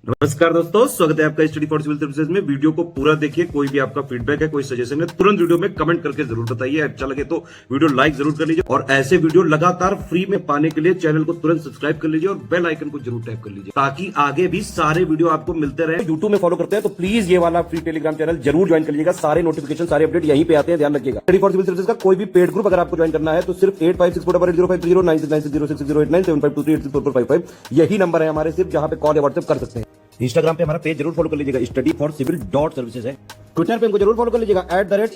नमस्कार दोस्तों, स्वागत है आपका स्टडी फॉर सिविल सर्विसेज में। वीडियो को पूरा देखिए। कोई भी आपका फीडबैक है, कोई सजेशन है, तुरंत वीडियो में कमेंट करके जरूर बताइए। अच्छा लगे तो वीडियो लाइक जरूर कर लीजिए और ऐसे वीडियो लगातार फ्री में पाने के लिए चैनल को तुरंत सब्सक्राइब कर लीजिए और बेल आइकन को जरूर टैप कर लीजिए ताकि आगे भी सारे वीडियो आपको मिलते रहे। यूट्यूब में फॉलो करते हैं तो प्लीज ये वाला फ्री टेलीग्राम चैनल जरूर ज्वाइन कर लीजिएगा। सारे नोटिफिकेशन, सारे अपडेट यहीं पे आते हैं, ध्यान रखिएगा। स्टडी फॉर सिविल सर्विसेज का कोई भी पेड ग्रुप अगर आपको ज्वाइन करना है तो सिर्फ 856480560660897523864455 यही नंबर है हमारे, सिर्फ जहां पे कॉल या व्हाट्सएप कर सकते हैं। इंस्टाग्राम पे हमारा पेज जरूर फॉलो कर लीजिएगा, स्टडी फॉर सिविल .सर्विसेज है। ट्विटर पे हमको जरूर फॉलो कर लीजिएगा,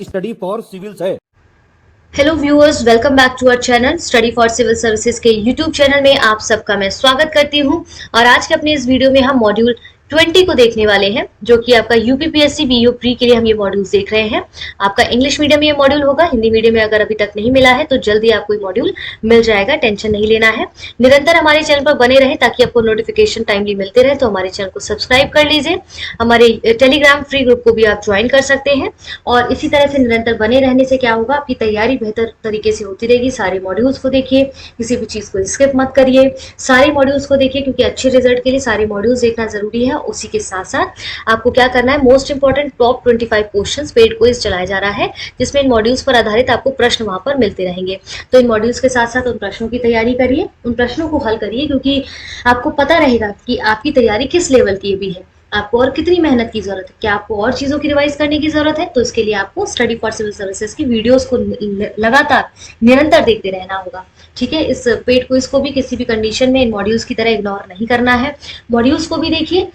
@study for civils है। Hello viewers, welcome back to our channel study for civil services के यूट्यूब चैनल में आप सबका मैं स्वागत करती हूं। और आज के अपने इस वीडियो में हम मॉड्यूल 20 को देखने वाले हैं, जो कि आपका यूपीपीएससी बीईओ प्री के लिए हम ये मॉड्यूल्स देख रहे हैं। आपका इंग्लिश मीडियम में ये मॉड्यूल होगा, हिंदी मीडियम में अगर अभी तक नहीं मिला है तो जल्दी आपको ये मॉड्यूल मिल जाएगा, टेंशन नहीं लेना है। निरंतर हमारे चैनल पर बने रहे ताकि आपको नोटिफिकेशन टाइमली मिलते रहे, तो हमारे चैनल को सब्सक्राइब कर लीजिए। हमारे टेलीग्राम फ्री ग्रुप को भी आप ज्वाइन कर सकते हैं और इसी तरह से निरंतर बने रहने से क्या होगा, आपकी तैयारी बेहतर तरीके से होती रहेगी। सारे मॉड्यूल्स को देखिए, किसी भी चीज को स्किप मत करिए, सारे मॉड्यूल्स को देखिए, क्योंकि अच्छे रिजल्ट के लिए सारे मॉड्यूल्स देखना जरूरी है। उसी के साथ साथ आपको क्या करना है, most important top 25 questions paid quiz चलाया जा रहा है, जिसमें इन मॉड्यूल्स पर आधारित आपको प्रश्न वहां पर मिलते रहेंगे। तो इन मॉड्यूल्स के साथ साथ उन प्रश्नों की तैयारी करिए, उन प्रश्नों को हल करिए, क्योंकि आपको पता रहेगा कि आपकी तैयारी किस लेवल की भी है, आपको और कितनी मेहनत की जरूरत है, क्या आपको और चीजों की रिवाइज करने की जरूरत है। तो इसके लिए आपको स्टडी फॉर सिविल सर्विसेज की वीडियोस को लगातार निरंतर देखते रहना होगा। ठीक है, इस पेड क्विज को भी किसी भी कंडीशन में इन मॉड्यूल्स की तरह इग्नोर नहीं करना है। मॉड्यूल्स को भी देखिए,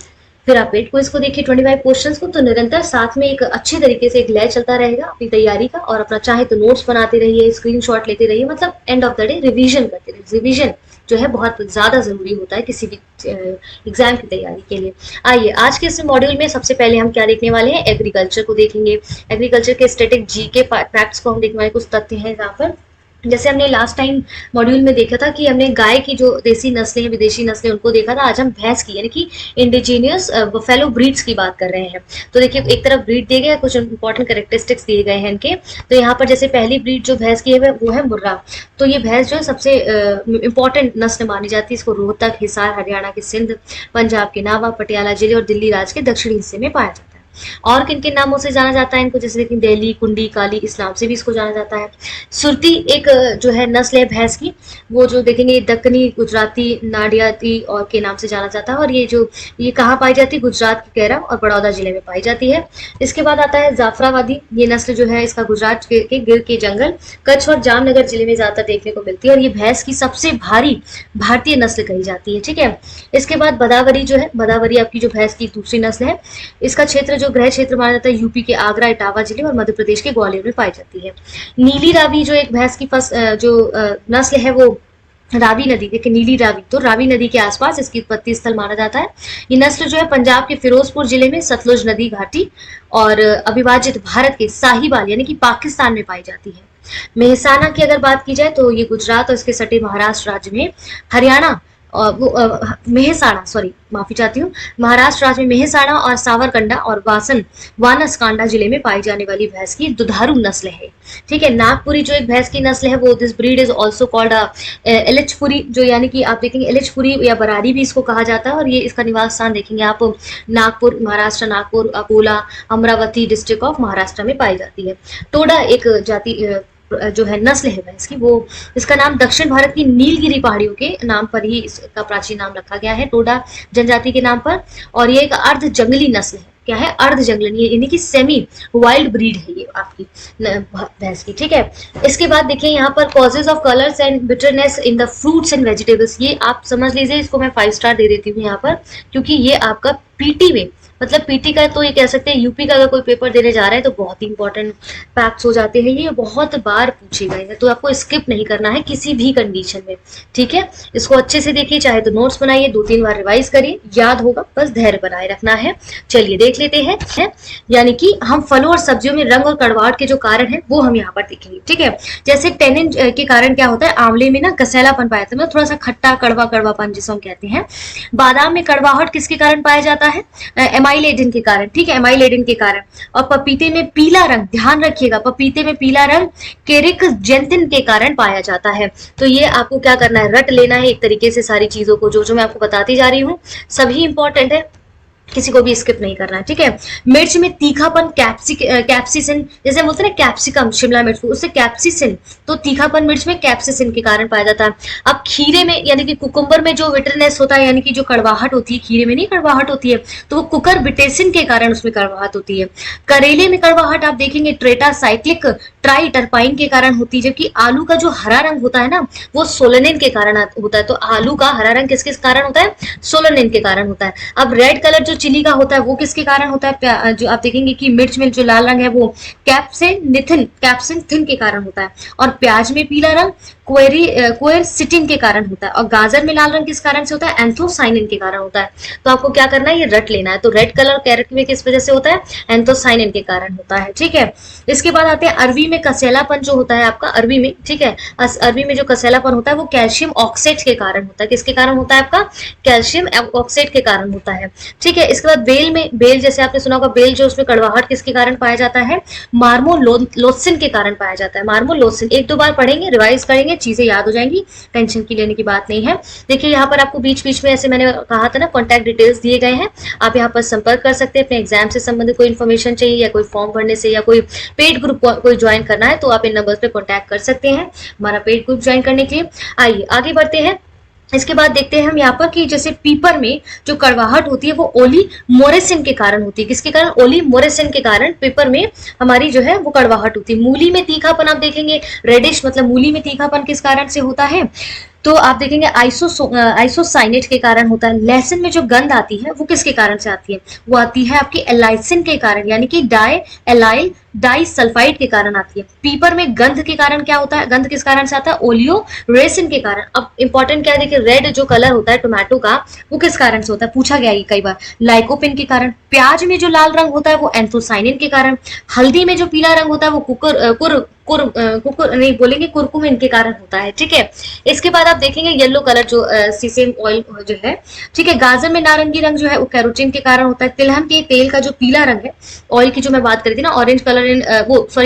फिर आप पेड क्विज को देखिए, 25 क्वेश्चंस को, तो निरंतर साथ में एक अच्छे तरीके से एक लय चलता रहेगा अपनी तैयारी का। और अपना चाहे तो नोट्स बनाते रहिए, स्क्रीनशॉट लेते रहिए, मतलब end of the day revision करते रहिए। रिवीजन जो है बहुत ज्यादा जरूरी होता है किसी भी एग्जाम की तैयारी के लिए। आइए आज के इस मॉड्यूल में सबसे पहले हम क्या देखने वाले हैं, एग्रीकल्चर को देखेंगे। एग्रीकल्चर के स्टैटिक जी के फैक्ट्स को हम देखने वाले, कुछ तथ्य हैं यहाँ पर। जैसे हमने लास्ट टाइम मॉड्यूल में देखा था कि हमने गाय की जो देसी नस्लें हैं, विदेशी नस्लें, उनको देखा था। आज हम भैंस की यानी कि इंडिजीनियस बफेलो ब्रीड्स की बात कर रहे हैं। तो देखिए, एक तरफ ब्रीड दिए गए, कुछ इंपॉर्टेंट कैरेक्टरिस्टिक्स दिए गए हैं इनके। तो यहाँ पर जैसे पहली ब्रीड जो भैंस की है वो है मुर्रा। तो ये भैंस जो है सबसे इंपॉर्टेंट नस्ल मानी जाती है। इसको रोहतक, हिसार, हरियाणा के सिंध, पंजाब के नावा, पटियाला जिले और दिल्ली राज्य के दक्षिणी हिस्से में पाया जाता है। और किन किन नामों से जाना जाता है इनको, जैसे देखिए दिल्ली, कुंडी, काली, इस्लाम से भी इसको जाना जाता है। सुरती एक जो है नस्ल है भैंस की, वो जो देखेंगे दक्कनी, गुजराती, नाडियाती और के नाम से जाना जाता है। और ये कहाँ पाई जाती है, गुजरात के कैरा और बड़ौदा जिले में पाई जाती है। इसके बाद आता है जाफराबादी। ये नस्ल जो है इसका गुजरात के गिर के जंगल, कच्छ और जामनगर जिले में ज्यादातर देखने को मिलती है। और ये भैंस की सबसे भारी भारतीय नस्ल कही जाती है। ठीक है, इसके बाद बदावरी जो है, बदावरी आपकी जो भैंस की दूसरी नस्ल है। इसका क्षेत्र जो गृह क्षेत्र माना जाता है यूपी के आगरा, इटावा जिले और मध्य प्रदेश के ग्वालियर में पाई जाती है। नीली रावी जो एक भैंस की नस्ल है, वो रावी नदी, देखिए नीली रावी, तो रावी नदी के आसपास इसकी उत्पत्ति स्थल माना जाता है। ये नस्ल जो है पंजाब के फिरोजपुर जिले में सतलुज नदी घाटी और अविभाजित भारत के साहिवाल यानी कि पाकिस्तान में पाई जाती है। मेहसाना की अगर बात की जाए तो ये गुजरात और इसके सटे महाराष्ट्र राज्य में, हरियाणा माफी चाहती हूँ, महाराष्ट्र राज्य में मेहसाणा और सावरकंडा और वानसकांडा जिले में पाई जाने वाली भैंस की दुधारू नस्ल है। ठीक है, नागपुरी जो एक भैंस की नस्ल है, वो this breed is also called Ellichpuri, जो यानी कि आप देखेंगे एलिचपुरी या बरारी भी इसको कहा जाता है। और ये इसका निवास स्थान देखेंगे आप नागपुर, महाराष्ट्र, नागपुर, अकोला, अमरावती डिस्ट्रिक्ट ऑफ महाराष्ट्र में पाई जाती है। टोडा एक जाति जो है नस्ल है भैंस की, वो इसका नाम दक्षिण भारत की नीलगिरी पहाड़ियों के नाम पर ही इसका प्राचीन नाम रखा गया है, टोडा जनजाति के नाम पर। और ये एक अर्ध जंगली नस्ल है। क्या है, अर्ध जंगली यानी कि सेमी वाइल्ड ब्रीड है ये आपकी भैंस की। ठीक है, इसके बाद देखिए यहाँ पर causes of colours and bitterness in the fruits and vegetables, ये आप समझ लीजिए, इसको मैं 5 स्टार दे देती हूँ यहाँ पर, क्योंकि ये आपका पीटी में, मतलब पीटी का तो ये कह सकते हैं यूपी का अगर कोई पेपर देने जा रहा है तो बहुत ही इंपॉर्टेंट फैक्ट्स हो जाते हैं। ये बहुत बार पूछे गए हैं, तो आपको स्किप नहीं करना है किसी भी कंडीशन में। ठीक है, इसको अच्छे से देखिए, चाहे तो नोट्स बनाइए, 2-3 बार रिवाइज करिए, याद होगा, बस धैर्य बनाए रखना है। चलिए देख लेते हैं, यानी कि हम फलों और सब्जियों में रंग और कड़वाहट के जो कारण है वो हम यहाँ पर देखेंगे। ठीक है, जैसे टेनिन के कारण क्या होता है, आंवले में ना कसैलापन पाया जाता है, मतलब थोड़ा सा खट्टा कड़वापन जिसे हम कहते हैं। बादाम में कड़वाहट किसके कारण पाया जाता है, एमाइलेडिन के कारण। ठीक है, एमाइलेडिन के कारण। और पपीते में पीला रंग, ध्यान रखिएगा, पपीते में पीला रंग केरिकजेंथिन के कारण पाया जाता है। तो ये आपको क्या करना है, रट लेना है एक तरीके से सारी चीजों को, जो मैं आपको बताती जा रही हूँ, सभी इंपॉर्टेंट है। किसी को भी स्किप नहीं करना है, ठीक है। मिर्च में तीखापन, कैप्सिसिन, जैसे हम बोलते हैं ना कैप्सिकम शिमला मिर्च, उससे कैप्सिसिन, तो तीखापन मिर्च में कैप्सिसिन के कारण पाया जाता है। अब खीरे में यानी कि कुकुम्बर में जो विटरनेस होता है, यानी कि जो कड़वाहट होती है, खीरे में नहीं कड़वाहट होती है, तो वो कुकर बिटेसिन के कारण उसमें कड़वाहट होती है। करेले में कड़वाहट आप देखेंगे ट्रेटासाइक्लिक ट्राइटरपाइन के कारण होती है, जबकि आलू का जो हरा रंग होता है ना, वो सोलेनिन के कारण होता है। तो आलू का हरा रंग किसके कारण होता है? सोलेनिन के कारण होता है। अब रेड कलर जो चिली का होता है वो किसके कारण होता है? जो आप देखेंगे कि मिर्च में जो लाल रंग है वो कैप्सिन के कारण होता है। और प्याज में पीला रंग क्वेरसिटिन के कारण होता है। और गाजर में लाल रंग किस कारण से होता है? एंथोसाइनिन के कारण होता है। तो आपको क्या करना है, ये रट लेना है। तो रेड कलर कैरेट में किस वजह से होता है? एंथोसाइनिन के कारण होता है, ठीक है। इसके बाद आते हैं अरवी में कसैलापन जो होता है आपका, अरवी में, ठीक है, अरवी में जो कसैलापन होता है वो कैल्शियम ऑक्साइड के कारण होता है। किसके कारण होता है आपका? कैल्शियम ऑक्साइड के कारण होता है, ठीक है। इसके बाद बेल में, बेल जैसे आपने सुना होगा, बेल जो उसमें कड़वाहट किसके कारण पाया जाता है? मार्मोलोसिन के कारण पाया जाता है। मार्मोलोसिन एक दो बार पढ़ेंगे, रिवाइज करेंगे, चीजें याद हो जाएंगी, टेंशन की लेने की बात नहीं है। देखिए यहाँ पर आपको बीच बीच में, ऐसे मैंने कहा था ना, कॉन्टैक्ट डिटेल्स दिए गए हैं, आप यहाँ पर संपर्क कर सकते हैं। अपने एग्जाम से संबंधित कोई इन्फॉर्मेशन चाहिए या कोई फॉर्म भरने से या कोई पेड ग्रुप कोई ज्वाइन करना है तो आप इन नंबर्स पे कॉन्टैक्ट कर सकते हैं हमारा पेड ग्रुप ज्वाइन करने के लिए। आइए आगे बढ़ते हैं। इसके बाद देखते हैं हम यहाँ पर कि जैसे पीपर में जो कड़वाहट होती है वो ओलिमोरेसिन के कारण होती है। किसके कारण? ओलिमोरेसिन के कारण पीपर में हमारी जो है वो कड़वाहट होती है। मूली में तीखापन आप देखेंगे रेडिश, मतलब मूली में तीखापन किस कारण से होता है? तो आप देखेंगे आइसोसाइनेट के कारण होता है। लहसुन में जो गंध आती है वो किसके कारण से आती है? वो आती है आपकी एलाइसिन के कारण, यानी कि एलाइल डाइसल्फाइड के कारण आती है। पीपर में गंध के कारण क्या होता है? गंध किस कारण से आता है? ओलियोरेसिन के कारण। अब इंपॉर्टेंट क्या है, देखिए रेड जो कलर होता है टोमेटो का वो किस कारण से होता है? पूछा गया है कई बार, लाइकोपिन के कारण। प्याज में जो लाल रंग होता है वो एंथोसाइनिन के कारण। हल्दी में जो पीला रंग होता है वो कुरकुमिन के कारण होता है, ठीक है। इसके बाद आप देखेंगे येलो कलर जो सीसेम ऑयल जो है, ठीक है। गाजर में नारंगी रंग जो है वो कैरोटीन के कारण होता है। तिलहन के तेल का जो पीला रंग है, ऑयल की जो मैं बात करी थी ना, orange colour in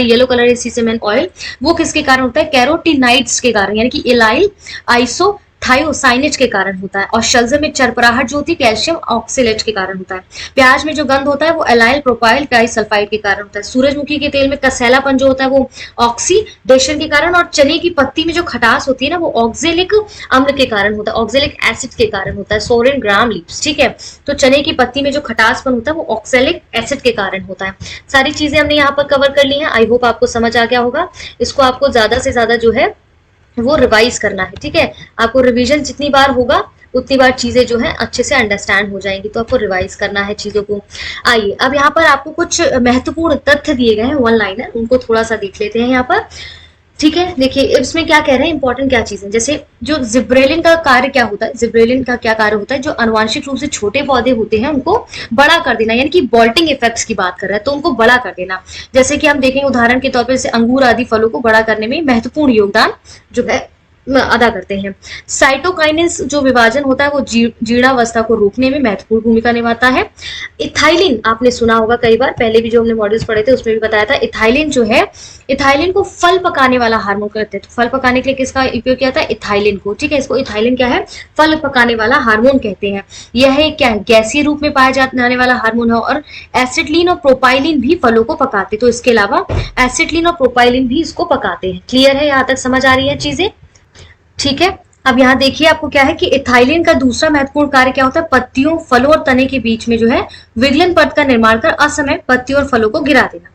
yellow colour in sesame oil, वो किसके कारण होता है? कैरोटीनाइड्स के कारण, यानी कि इलाइल आइसो थायोसाइनेट के कारण होता है। और शलजम में चरपराहट जो होती है कैल्शियम ऑक्सेलेट के कारण होता है। प्याज में जो गंध होता है वो एलाइल प्रोपाइल ट्राइसल्फाइड के कारण होता है। सूरजमुखी के तेल में कसैलापन जो होता है वो ऑक्सीडेशन के कारण। और चने की पत्ती में जो खटास होती है ना वो ऑक्जेलिक अम्ल के कारण होता है, ऑक्जेलिक एसिड के कारण होता है। सोरेन ग्राम लीव्स, ठीक है। तो चने की पत्ती में जो खटासपन होता है वो ऑक्जेलिक एसिड के कारण होता है। सारी चीजें हमने यहाँ पर कवर कर ली हैं। आई होप आपको समझ आ गया होगा। इसको आपको ज्यादा से ज्यादा जो है वो रिवाइज करना है, ठीक है। आपको रिवीजन जितनी बार होगा उतनी बार चीजें जो है अच्छे से अंडरस्टैंड हो जाएंगी, तो आपको रिवाइज करना है चीजों को। आइए अब यहाँ पर आपको कुछ महत्वपूर्ण तथ्य दिए गए हैं वन लाइनर, उनको थोड़ा सा देख लेते हैं यहाँ पर, ठीक है। देखिए इसमें क्या कह रहे हैं, इंपॉर्टेंट क्या चीजें, जैसे जो जिब्रेलिन का कार्य क्या होता है, जिब्रेलिन का क्या कार्य होता है? जो आनुवांशिक रूप से छोटे पौधे होते हैं उनको बड़ा कर देना, यानी कि बॉल्टिंग इफेक्ट्स की बात कर रहा है, तो उनको बड़ा कर देना। जैसे कि हम देखेंगे उदाहरण के तौर पर जैसे अंगूर आदि फलों को बड़ा करने में महत्वपूर्ण योगदान जो है अदा करते हैं। साइटोकाइनेस जो विभाजन होता है वो जीर्णावस्था को रोकने में महत्वपूर्ण भूमिका निभाता है। इथाइलिन आपने सुना होगा कई बार, पहले भी जो हमने मॉड्यूल्स पढ़े थे उसमें भी बताया था। इथाइलिन जो है, इथाइलिन को फल पकाने वाला हार्मोन कहते हैं। तो फल पकाने के लिए किसका उपयोग किया था? इथाइलिन को, ठीक है। इसको इथाइलिन क्या है? फल पकाने वाला हार्मोन कहते हैं। यह एक क्या है? गैसीय रूप में पाया जाने वाला हार्मोन है। और एसिटिलीन और प्रोपाइलिन भी फलों को पकाते, तो इसके अलावा एसिटिलीन और प्रोपाइलिन भी इसको पकाते हैं। क्लियर है? यहाँ तक समझ आ रही है चीजें, ठीक है। अब यहाँ देखिए आपको क्या है कि इथाइलिन का दूसरा महत्वपूर्ण कार्य क्या होता है? पत्तियों, फलों और तने के बीच में जो है विगलन पद का निर्माण कर असमय पत्तियों और फलों को गिरा देना,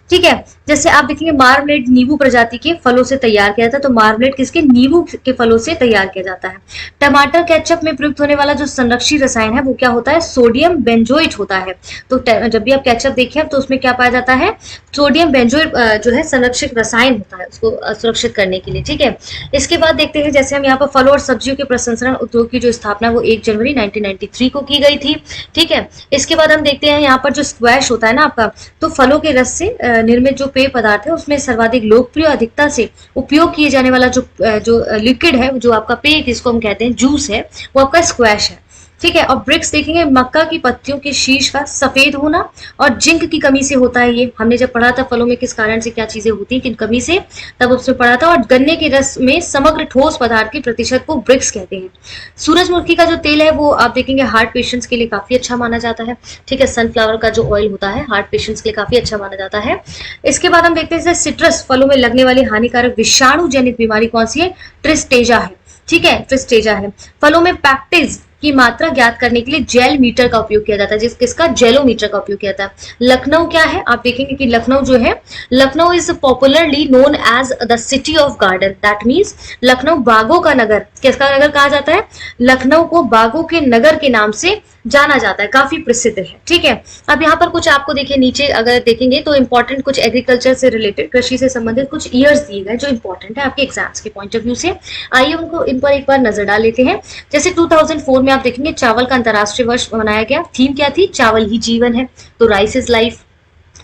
ठीक है। जैसे आप देखेंगे मार्मलेड नींबू प्रजाति के फलों से तैयार किया जाता है, तो मार्मलेड किसके? नींबू के फलों से तैयार किया जाता है। टमाटर केचप में प्रयुक्त होने वाला जो संरक्षी रसायन है वो क्या होता है? सोडियम बेंजोएट होता है। तो जब भी आप केचप देखें तो उसमें क्या पाया जाता है? सोडियम बेंजोएट जो है संरक्षक रसायन होता है उसको सुरक्षित करने के लिए, ठीक है। इसके बाद देखते हैं जैसे हम यहाँ पर फलों और सब्जियों के प्रसंस्करण उद्योग की जो स्थापना वो 1 जनवरी 1993 को की गई थी, ठीक है। इसके बाद हम देखते हैं यहाँ पर जो स्क्वैश होता है ना आपका, तो फलों के रस से निर्मित जो पेय पदार्थ है उसमें सर्वाधिक लोकप्रिय अधिकता से उपयोग किए जाने वाला जो लिक्विड है, जो आपका पेय जिसको हम कहते हैं जूस है, वो आपका स्क्वैश है, ठीक है। और ब्रिक्स देखेंगे मक्का की पत्तियों के शीर्ष का सफेद होना, और जिंक की कमी से होता है। ये हमने जब पढ़ा था फलों में किस कारण से क्या चीजें होती हैं, किन कमी से, तब उसमें पढ़ा था। और गन्ने के रस में समग्र ठोस पदार्थ के प्रतिशत को ब्रिक्स कहते हैं। सूरजमुखी का जो तेल है वो आप देखेंगे हार्ट पेशेंट्स के लिए काफी अच्छा माना जाता है। ठीक है, सनफ्लावर का जो ऑयल होता है हार्ट पेशेंट्स के लिए काफी अच्छा माना जाता है। इसके बाद हम देखते हैं सिट्रस फलों में लगने वाली हानिकारक विषाणु जनित बीमारी कौन सी है, ट्रिस्टेजा है। ठीक है, ट्रिस्टेजा है। फलों में पैक्टिज की मात्रा ज्ञात करने के लिए जेल मीटर का उपयोग किया जाता है, किसका, जेलोमीटर का उपयोग किया जाता है। लखनऊ क्या है, आप देखेंगे कि लखनऊ जो है, Lucknow is popularly known as the city of garden. That means Lucknow बागों का नगर, किसका नगर कहा जाता है, लखनऊ को बागों के नगर के नाम से जाना जाता है, काफी प्रसिद्ध है। ठीक है, अब यहाँ पर कुछ आपको देखिए नीचे अगर देखेंगे तो इंपॉर्टेंट कुछ एग्रीकल्चर से रिलेटेड, कृषि से संबंधित कुछ ईयर्स दिए गए जो इंपॉर्टेंट है आपके एग्जाम्स के पॉइंट ऑफ व्यू से। आइए उनको इन पर एक बार नजर डाल लेते हैं। जैसे 2004 में आप देखेंगे चावल का अंतर्राष्ट्रीय वर्ष मनाया गया। थीम क्या थी, चावल ही जीवन है, तो राइस इज लाइफ।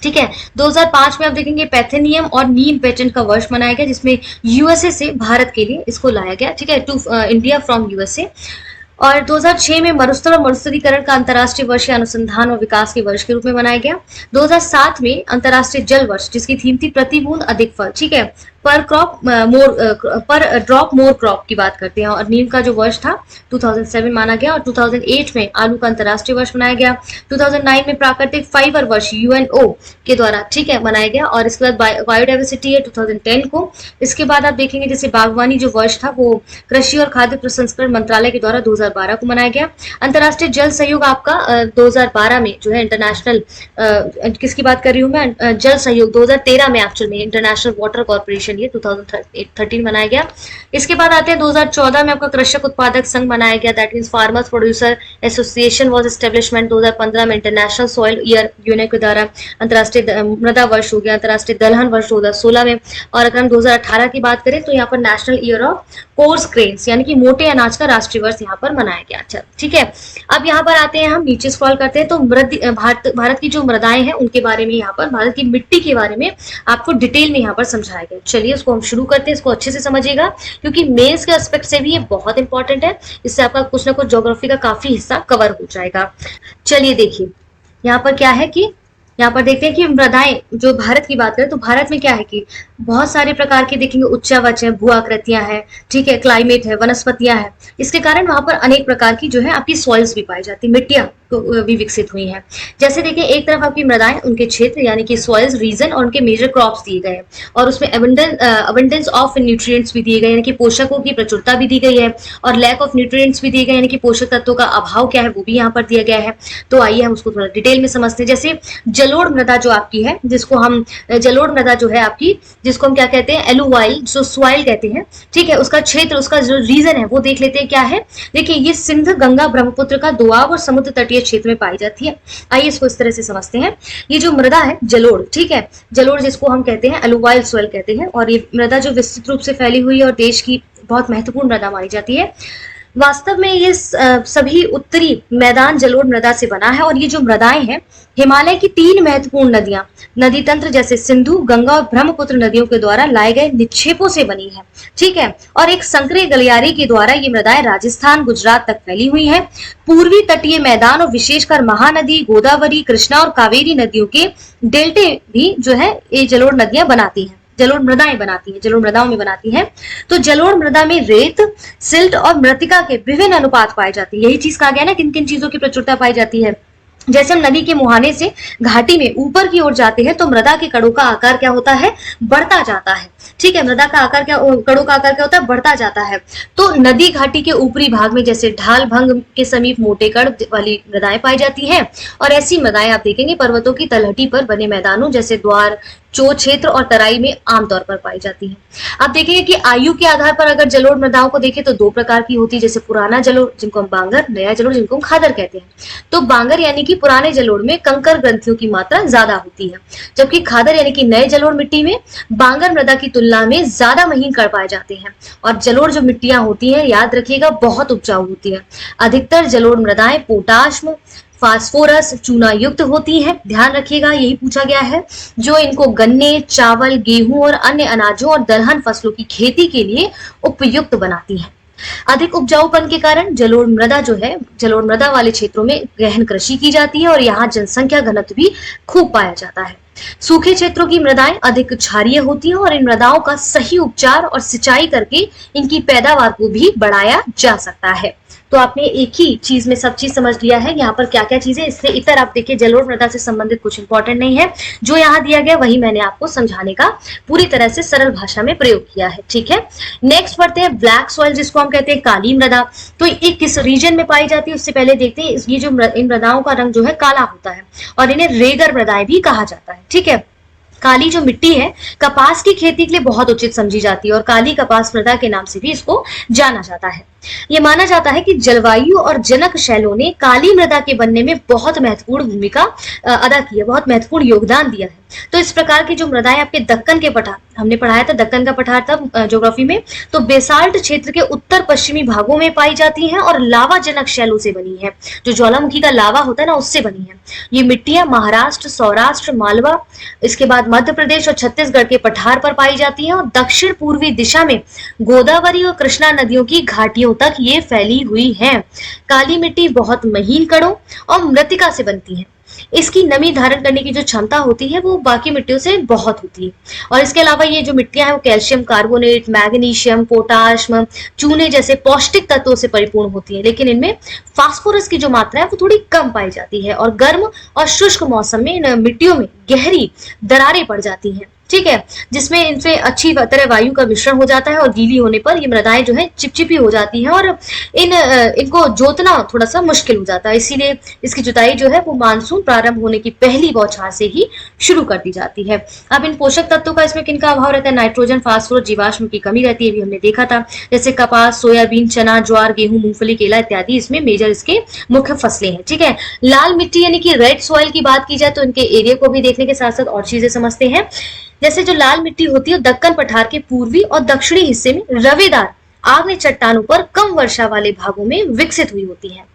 ठीक है, 2005 में आप देखेंगे पैथेनियम और नीम पेटेंट का वर्ष मनाया गया, जिसमें यूएसए से भारत के लिए इसको लाया गया। ठीक है, टू इंडिया फ्रॉम यूएसए। और 2006 में मरुस्थल और मरुस्थलीकरण का अंतर्राष्ट्रीय वर्ष अनुसंधान और विकास के वर्ष के रूप में मनाया गया। 2007 में अंतर्राष्ट्रीय जल वर्ष, जिसकी थीम थी प्रति बूंद अधिक फल। ठीक है, पर ड्रॉप मोर क्रॉप की बात करते हैं। और नीम का जो वर्ष था 2007 माना गया। और 2008 में आलू का अंतर्राष्ट्रीय वर्ष मनाया गया। 2009 में प्राकृतिक फाइबर वर्ष यूएनओ के द्वारा, ठीक है, मनाया गया। और इसके बाद बायोडाइवर्सिटी है 2010 को। इसके बाद आप देखेंगे जैसे बागवानी जो वर्ष था वो कृषि और खाद्य प्रसंस्करण मंत्रालय के द्वारा 2012 को मनाया गया। अंतर्राष्ट्रीय जल सहयोग आपका 2012 में जो है इंटरनेशनल, किसकी बात कर रही हूँ मैं, जल सहयोग 2013 में एक्चुअल में इंटरनेशनल वाटर कॉर्पोरेशन ये 2013 बनाया गया। इसके बाद आते हैं 2014 में आपका कृषक उत्पादक संघ बनाया गया, that means farmers producer association was establishment. 2015 में इंटरनेशनल सॉइल ईयर यूनेस्को के द्वारा अंतर्राष्ट्रीय मृदा वर्ष हो गया। अंतर्राष्ट्रीय दलहन वर्ष 2016 में। और अगर हम 2018 की बात करें तो यहाँ पर national year of course grains यानी कि मोटे अनाज का राष्ट्रीय वर्ष यहाँ पर मनाया गया। अच्छा, ठीक है, अब यहाँ पर आते हैं, हम नीचे स्क्रॉल करते हैं तो भारत की जो मृदाएं हैं उनके बारे में, यहाँ पर भारत की मिट्टी के बारे में आपको डिटेल में यहाँ पर समझाया गया। चलिए इसको हम शुरू करते हैं, इसको अच्छे से समझिएगा क्योंकि मेंस के एस्पेक्ट से भी ये बहुत इंपॉर्टेंट है। इससे आपका कुछ ना कुछ ज्योग्राफी का काफी हिस्सा कवर हो जाएगा। चलिए देखिए यहाँ पर क्या है कि यहाँ पर देखते हैं कि मृदाएं, जो भारत की बात करें तो भारत में क्या है कि बहुत सारे प्रकार के देखेंगे उच्चावच है, भू आकृतियां है, ठीक है, क्लाइमेट है, वनस्पतियां है। इसके कारण वहां पर अनेक प्रकार की जो है आपकी सॉइल्स भी पाई जाती है, मिट्टियां भी विकसित हुई हैं। जैसे देखिए एक तरफ आपकी मृदाएं, उनके क्षेत्र यानी कि सॉइल्स, रीजन और उनके मेजर क्रॉप्स दिए गए हैं और उसमें अबंडेंस ऑफ न्यूट्रिएंट्स भी दिए गए यानी कि पोषकों की प्रचुरता भी दी गई है और लैक ऑफ न्यूट्रिएंट्स भी दिए गए यानी कि पोषक तत्वों का अभाव क्या है वो भी यहाँ पर दिया गया है। तो आइए हम उसको थोड़ा डिटेल में समझते हैं। जैसे जलोढ़ मृदा जो आपकी है, जिसको हम जलोढ़ मृदा जो है आपकी, जिसको हम क्या कहते हैं, एलुवाइल जो सॉइल कहते हैं, ठीक है, उसका क्षेत्र, उसका जो रीजन है वो देख लेते हैं क्या है। देखिए ये सिंध, गंगा, ब्रह्मपुत्र का दोआब और समुद्र तटीय क्षेत्र में पाई जाती है। आइए इसको इस तरह से समझते हैं। ये जो मृदा है जलोढ़, ठीक है, जलोढ़ जिसको हम कहते हैं एलुवाइल सॉइल कहते हैं, और ये मृदा जो विस्तृत रूप से फैली हुई है और देश की बहुत महत्वपूर्ण मृदा मानी जाती है। वास्तव में ये सभी उत्तरी मैदान जलोढ़ मृदा से बना है और ये जो मृदाएं हैं हिमालय की 3 महत्वपूर्ण नदियां, नदी तंत्र जैसे सिंधु, गंगा और ब्रह्मपुत्र नदियों के द्वारा लाए गए निक्षेपों से बनी है, ठीक है। और एक संकरे गलियारे के द्वारा ये मृदाएं राजस्थान, गुजरात तक फैली हुई हैं। पूर्वी तटीय मैदान और विशेषकर महानदी, गोदावरी, कृष्णा और कावेरी नदियों के डेल्टे भी जो है ये जलोढ़ नदियां बनाती हैं, जलोढ़ मृदाएं बनाती है, जलोढ़ मृदाओं में बनाती है। तो जलोढ़ मृदा में रेत, सिल्ट और मृतिका के विभिन्न अनुपात पाए जाते हैं। यही चीज कहा गया ना, किन किन चीजों की प्रचुरता पाई जाती है। जैसे हम नदी के मुहाने से घाटी में ऊपर की ओर जाते हैं तो मृदा के कड़ों का आकार क्या होता है, बढ़ता जाता है, ठीक है। मृदा का आकार क्या, कड़ों का आकार क्या होता है, बढ़ता जाता है। तो नदी घाटी के ऊपरी भाग में जैसे ढाल भंग के समीप मोटे कड़ वाली मृदाएं पाई जाती हैं और ऐसी मृदाएं आप देखेंगे पर्वतों की तलहटी पर बने मैदानों जैसे द्वार, चो क्षेत्र और तराई में आमतौर पर पाई जाती है। आप देखेंगे कि आयु के आधार पर अगर जलोढ़ मृदाओं को देखें तो 2 प्रकार की होती है, जैसे पुराना जलोढ़ जिनको हम बांगर, नया जलोढ़ जिनको हम खादर कहते हैं। तो बांगर यानी कि पुराने जलोढ़ में कंकर ग्रंथियों की मात्रा ज्यादा होती है, जबकि खादर यानी कि नए जलोढ़ मिट्टी में बांगर मृदा की तुलना में ज्यादा महीन कण पाए जाते हैं। और जलोढ़ जो मिट्टियां होती है याद रखिएगा बहुत उपजाऊ होती है। अधिकतर जलोढ़ मृदाएं पोटाश, फास्फोरस, चूना युक्त होती हैं, ध्यान रखिएगा यही पूछा गया है, जो इनको गन्ने, चावल, गेहूं और अन्य अनाजों और दलहन फसलों की खेती के लिए उपयुक्त बनाती हैं। अधिक उपजाऊपन के कारण जलोढ़ मृदा जो है, जलोढ़ मृदा वाले क्षेत्रों में गहन कृषि की जाती है और यहाँ जनसंख्या घनत्व भी खूब पाया जाता है। सूखे क्षेत्रों की मृदाएं अधिक क्षारीय होती हैं और इन मृदाओं का सही उपचार और सिंचाई करके इनकी पैदावार को भी बढ़ाया जा सकता है। तो आपने एक ही चीज में सब चीज समझ लिया है, यहाँ पर क्या क्या चीजें, इसलिए इतर आप देखिए जलोढ़ मृदा से संबंधित कुछ इंपॉर्टेंट नहीं है, जो यहाँ दिया गया वही मैंने आपको समझाने का पूरी तरह से सरल भाषा में प्रयोग किया है। ठीक है, नेक्स्ट बढ़ते हैं ब्लैक सॉइल, जिसको हम कहते हैं काली मृदा। तो ये किस रीजन में पाई जाती है उससे पहले देखते हैं। ये जो इन मृदाओं का रंग जो है काला होता है और इन्हें रेगर मृदाएं भी कहा जाता है। ठीक है, काली जो मिट्टी है कपास की खेती के लिए बहुत उचित समझी जाती है और काली कपास मृदा के नाम से भी इसको जाना जाता है। ये माना जाता है कि जलवायु और जनक शैलों ने काली मृदा के बनने में बहुत महत्वपूर्ण भूमिका अदा की है, बहुत महत्वपूर्ण योगदान दिया है। तो इस प्रकार की जो मृदाएं आपके दक्कन के पठार, हमने पढ़ाया था दक्कन का पठार था ज्योग्राफी में, तो बेसाल्ट क्षेत्र के उत्तर पश्चिमी भागों में पाई जाती हैं और लावा जनक शैलों से बनी है, जो ज्वालामुखी का लावा होता है ना उससे बनी है। ये मिट्टियां महाराष्ट्र, सौराष्ट्र, मालवा, इसके बाद मध्य प्रदेश और छत्तीसगढ़ के पठार पर पाई जाती है और दक्षिण पूर्वी दिशा में गोदावरी और कृष्णा नदियों की घाटियों तक ये फैली हुई है। काली मिट्टी बहुत महीन कणों और मृत्तिका से बनती है। इसकी नमी धारण करने की जो क्षमता होती है वो बाकी मिट्टियों से बहुत होती है। और इसके अलावा ये जो मिट्टियां हैं वो कैल्शियम कार्बोनेट, मैग्नीशियम, पोटाशियम, चूने जैसे पौष्टिक तत्वों से परिपूर्ण होती है, लेकिन इनमें फास्फोरस की जो मात्रा है वो थोड़ी कम पाई जाती है और गर्म और शुष्क मौसम में इन मिट्टियों में गहरी दरारें पड़ जाती हैं। ठीक है, जिसमें इनसे अच्छी तरह वायु का मिश्रण हो जाता है और गीली होने पर ये मृदाएं जो है चिपचिपी हो जाती हैं और इनको जोतना थोड़ा सा मुश्किल हो जाता है। इसीलिए इसकी जुताई जो है वो मानसून प्रारंभ होने की पहली बौछार से ही शुरू कर दी जाती है। अब इन पोषक तत्वों का इसमें किनका अभाव रहता है? नाइट्रोजन, फास्फोरस, जीवाश्म की कमी रहती है, भी हमने देखा था। जैसे कपास, सोयाबीन, चना, ज्वार, गेहूं, मूंगफली, केला इत्यादि इसमें मेजर इसके मुख्य फसलें हैं। ठीक है, लाल मिट्टी यानी कि रेड सॉइल की बात की जाए तो इनके एरिया को भी देखने के साथ साथ और चीजें समझते हैं। जैसे जो लाल मिट्टी होती है दक्कन पठार के पूर्वी और दक्षिणी हिस्से में रवेदार आग्नेय चट्टानों पर कम वर्षा वाले भागों में विकसित हुई होती है।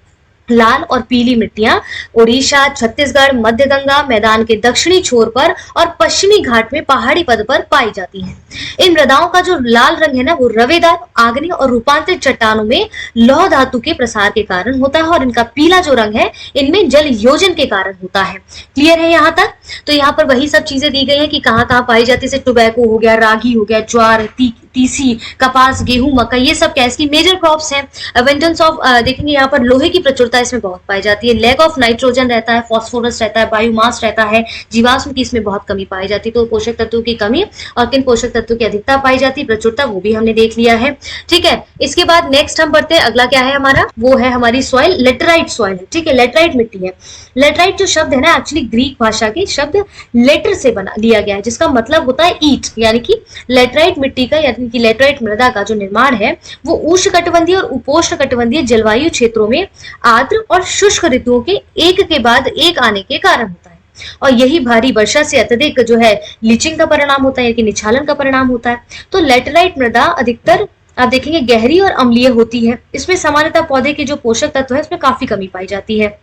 लाल और पीली मिट्टियां ओडिशा, छत्तीसगढ़, मध्य गंगा मैदान के दक्षिणी छोर पर और पश्चिमी घाट में पहाड़ी पद पर पाई जाती हैं। इन मृदाओं का जो लाल रंग है ना वो रवेदार, आग्नेय और रूपांतरित चट्टानों में लौह धातु के प्रसार के कारण होता है और इनका पीला जो रंग है इनमें जल योजन के कारण होता है। क्लियर है यहाँ तक? तो यहाँ पर वही सब चीजें दी गई है कि कहाँ कहाँ पाई जाती है, जैसे टोबैको हो गया, रागी हो गया, ज्वार, तीसी, कपास, गेहूं, मक्का, ये सब क्या इसकी मेजर क्रॉप्स हैं। अवेंडेंस ऑफ देखेंगे यहाँ पर लोहे की प्रचुरता इसमें बहुत पाई जाती है, लैक ऑफ नाइट्रोजन रहता है, फॉस्फोरस रहता है, बायोमास रहता है, जीवाश्म की इसमें बहुत कमी पाई जाती है। तो पोषक तत्वों की कमी और किन पोषक तत्वों की अधिकता पाई जाती है, प्रचुरता, वो भी हमने देख लिया है। ठीक है, इसके बाद नेक्स्ट हम बढ़ते हैं, अगला क्या है हमारा, वो है हमारी सॉइल, लेटराइट सॉइल है। ठीक है, लेटराइट मिट्टी है। लेटराइट जो शब्द है ना एक्चुअली ग्रीक भाषा के शब्द लेटर से बना लिया गया है, जिसका मतलब होता है ईट, यानी कि लेटराइट मिट्टी का यानी कि लेटराइट मृदा का जो निर्माण है वो उष्णकटिबंधीय और उपोष्णकटिबंधीय जलवायु क्षेत्रों में आर्द्र और शुष्क ऋतुओं के एक के बाद एक आने के कारण होता है और यही भारी वर्षा से अत्यधिक जो है लीचिंग का परिणाम होता है, यानी कि निछालन का परिणाम होता है। तो लेटराइट मृदा अधिकतर आप देखेंगे गहरी और अम्लीय होती है। इसमें सामान्यतः पौधे के जो पोषक तत्व है इसमें काफी कमी पाई जाती है।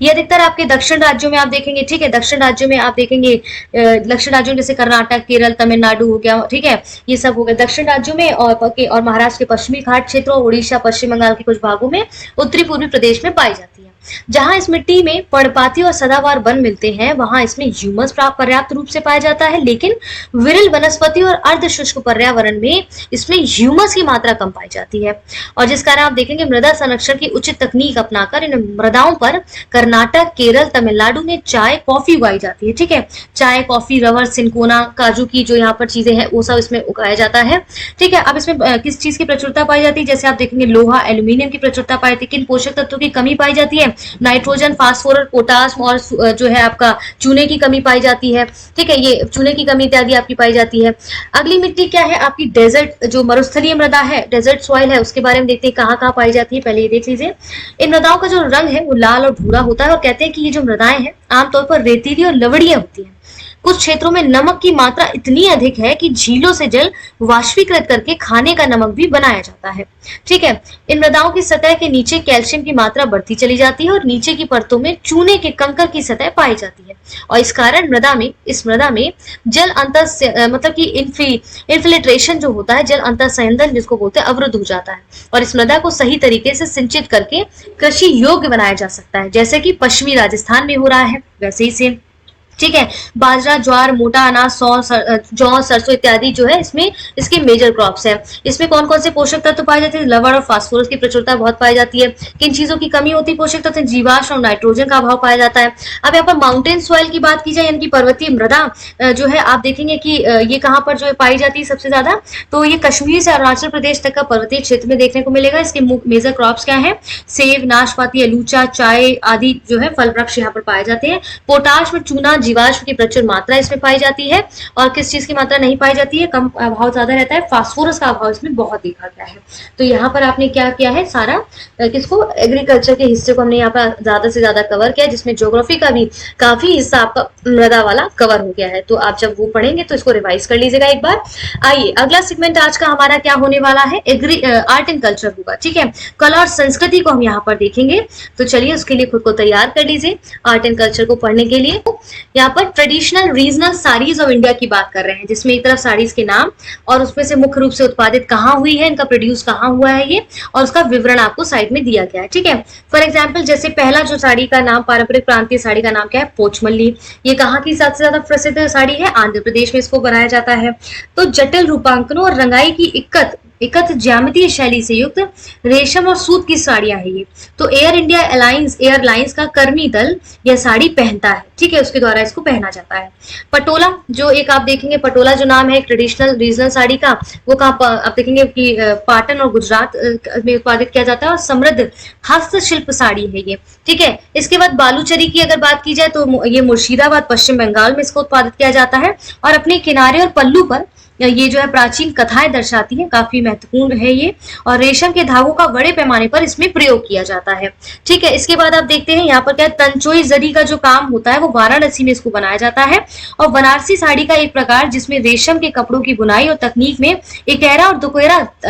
ये अधिकतर आपके दक्षिण राज्यों में आप देखेंगे। ठीक है, दक्षिण राज्यों में आप देखेंगे, दक्षिण राज्यों जैसे कर्नाटक, केरल, तमिलनाडु हो गया, ठीक है, ये सब हो गया दक्षिण राज्यों में, और महाराष्ट्र के पश्चिमी घाट क्षेत्रों, उड़ीसा, पश्चिम बंगाल के कुछ भागों में, उत्तरी पूर्वी प्रदेश में पाई जाती है। जहां इस मिट्टी में पर्णपाती और सदाबहार वन मिलते हैं वहां इसमें ह्यूमस पर्याप्त रूप से पाया जाता है, लेकिन विरल वनस्पति और अर्ध शुष्क पर्यावरण में इसमें ह्यूमस की मात्रा कम पाई जाती है। और जिस कारण आप देखेंगे मृदा संरक्षण की उचित तकनीक अपनाकर इन मृदाओं पर कर्नाटक, केरल, तमिलनाडु में चाय, कॉफी उगाई जाती है। ठीक है, चाय, कॉफी, रबर, सिनकोना, काजू की जो यहाँ पर चीजें हैं वो सब इसमें उगाया जाता है। ठीक है, अब इसमें किस चीज की प्रचुरता पाई जाती है, जैसे आप देखेंगे लोहा, एल्यूमिनियम की प्रचुरता पाई जाती है। किन पोषक तत्वों की कमी पाई जाती है? नाइट्रोजन, फास्फोरस, पोटाश और जो है आपका चूने की कमी पाई जाती है। ठीक है, ये चूने की कमी इत्यादि आपकी पाई जाती है। अगली मिट्टी क्या है आपकी? डेजर्ट, जो मरुस्थलीय मृदा है, डेजर्ट सॉइल है, उसके बारे में देखते हैं कहाँ कहाँ पाई जाती है। पहले ये देख लीजिए, इन मृदाओं का जो रंग है वो लाल और भूरा होता है और कहते हैं कि ये जो मृदाएं हैं आमतौर पर रेतीली और लवड़ियां होती हैं। कुछ क्षेत्रों में नमक की मात्रा इतनी अधिक है कि झीलों से जल वाष्पीकृत करके खाने का नमक भी बनाया जाता है। ठीक है, इन मृदाओं की सतह के नीचे कैल्शियम की मात्रा बढ़ती चली जाती है और नीचे की परतों में चूने के कंकर की सतह पाई जाती है और इस कारण इस मृदा में जल अंतर मतलब कि इन्फिल्ट्रेशन जो होता है, जल अंतर संयंत्रण जिसको बोलते हैं, अवरुद्ध हो जाता है और इस मृदा को सही तरीके से सिंचित करके कृषि योग्य बनाया जा सकता है, जैसे कि पश्चिमी राजस्थान में हो रहा है वैसे ही सेम। ठीक है, बाजरा, ज्वार, मोटा अनाज, जौ, सरसों इत्यादि जो है इसमें इसके मेजर क्रॉप्स है। इसमें कौन कौन से पोषक तत्व पाए जाते हैं? लवण और फास्फोरस की प्रचुरता बहुत पाई जाती है। किन चीजों की कमी होती है पोषक तत्व? जीवाश्म और नाइट्रोजन का अभाव पाया जाता है। अब यहाँ पर माउंटेन सॉइल की बात की जाए, यानी कि पर्वतीय मृदा जो है, आप देखेंगे कि ये कहाँ पर जो है पाई जाती है सबसे ज्यादा, तो ये कश्मीर से अरुणाचल प्रदेश तक का पर्वतीय क्षेत्र में देखने को मिलेगा। इसके मेजर क्रॉप्स क्या है? सेब, नाशपाती, अलूचा, चाय आदि जो है फल वृक्ष यहाँ पर पाए जाते हैं। पोटाश में चूना, जीवाश्म की प्रचुर मात्रा इसमें पाई जाती है और किस चीज की मात्रा नहीं पाई जाती है? कम अभाव ज्यादा रहता है, फास्फोरस का अभाव इसमें बहुत देखा गया है। तो यहाँ पर आपने क्या किया है, सारा किसको, एग्रीकल्चर के हिस्से को हमने यहाँ पर ज्यादा से ज्यादा कवर किया, जिसमें ज्योग्राफी का भी काफी हिस्सा आपका मृदा वाला कवर हो गया है। तो आप जब वो पढ़ेंगे तो इसको रिवाइज कर लीजिएगा एक बार। आइए अगला सेगमेंट आज का हमारा क्या होने वाला है, आर्ट एंड कल्चर होगा। ठीक है, कला और संस्कृति को हम यहाँ पर देखेंगे। तो चलिए उसके लिए खुद को तैयार कर लीजिए आर्ट एंड कल्चर को पढ़ने के लिए। यहाँ पर traditional regional saris of India की बात कर रहे हैं, जिसमें एक तरफ साड़ीज के नाम और उसमें से मुख्य रूप से उत्पादित कहाँ हुई है, इनका प्रोड्यूस कहाँ हुआ है ये, और उसका विवरण आपको साइड में दिया गया है। ठीक है, फॉर एग्जाम्पल जैसे पहला जो साड़ी का नाम, पारंपरिक प्रांतीय साड़ी का नाम क्या है? पोचमल्ली। ये कहाँ की सबसे ज्यादा प्रसिद्ध साड़ी है? आंध्र प्रदेश में इसको बनाया जाता है। तो जटिल रूपांकनों और रंगाई की इकत ज्यामितीय शैली से युक्त रेशम और सूत की साड़ियां है ये। तो एयर इंडिया एयरलाइंस का कर्मी दल यह साड़ी पहनता है। ठीक है, उसके द्वारा इसको पहना जाता है। पटोला जो एक आप देखेंगे, पटोला जो नाम है ट्रेडिशनल रीजनल साड़ी का, वो कहाँ आप देखेंगे कि पाटन और गुजरात में उत्पादित किया जाता है और समृद्ध हस्तशिल्प साड़ी है ये। ठीक है, इसके बाद बालूचरी की अगर बात की जाए तो ये मुर्शिदाबाद पश्चिम बंगाल में इसको उत्पादित किया जाता है और अपने किनारे और पल्लू पर ये जो है प्राचीन कथाएं दर्शाती है, काफी महत्वपूर्ण है ये, और रेशम के धागों का बड़े पैमाने पर इसमें प्रयोग किया जाता है। ठीक है, इसके बाद आप देखते हैं यहाँ पर क्या, तंचोई जरी का जो काम होता है वो वाराणसी में इसको बनाया जाता है और बनारसी साड़ी का एक प्रकार जिसमें रेशम के कपड़ों की बुनाई और तकनीक में इकेरा और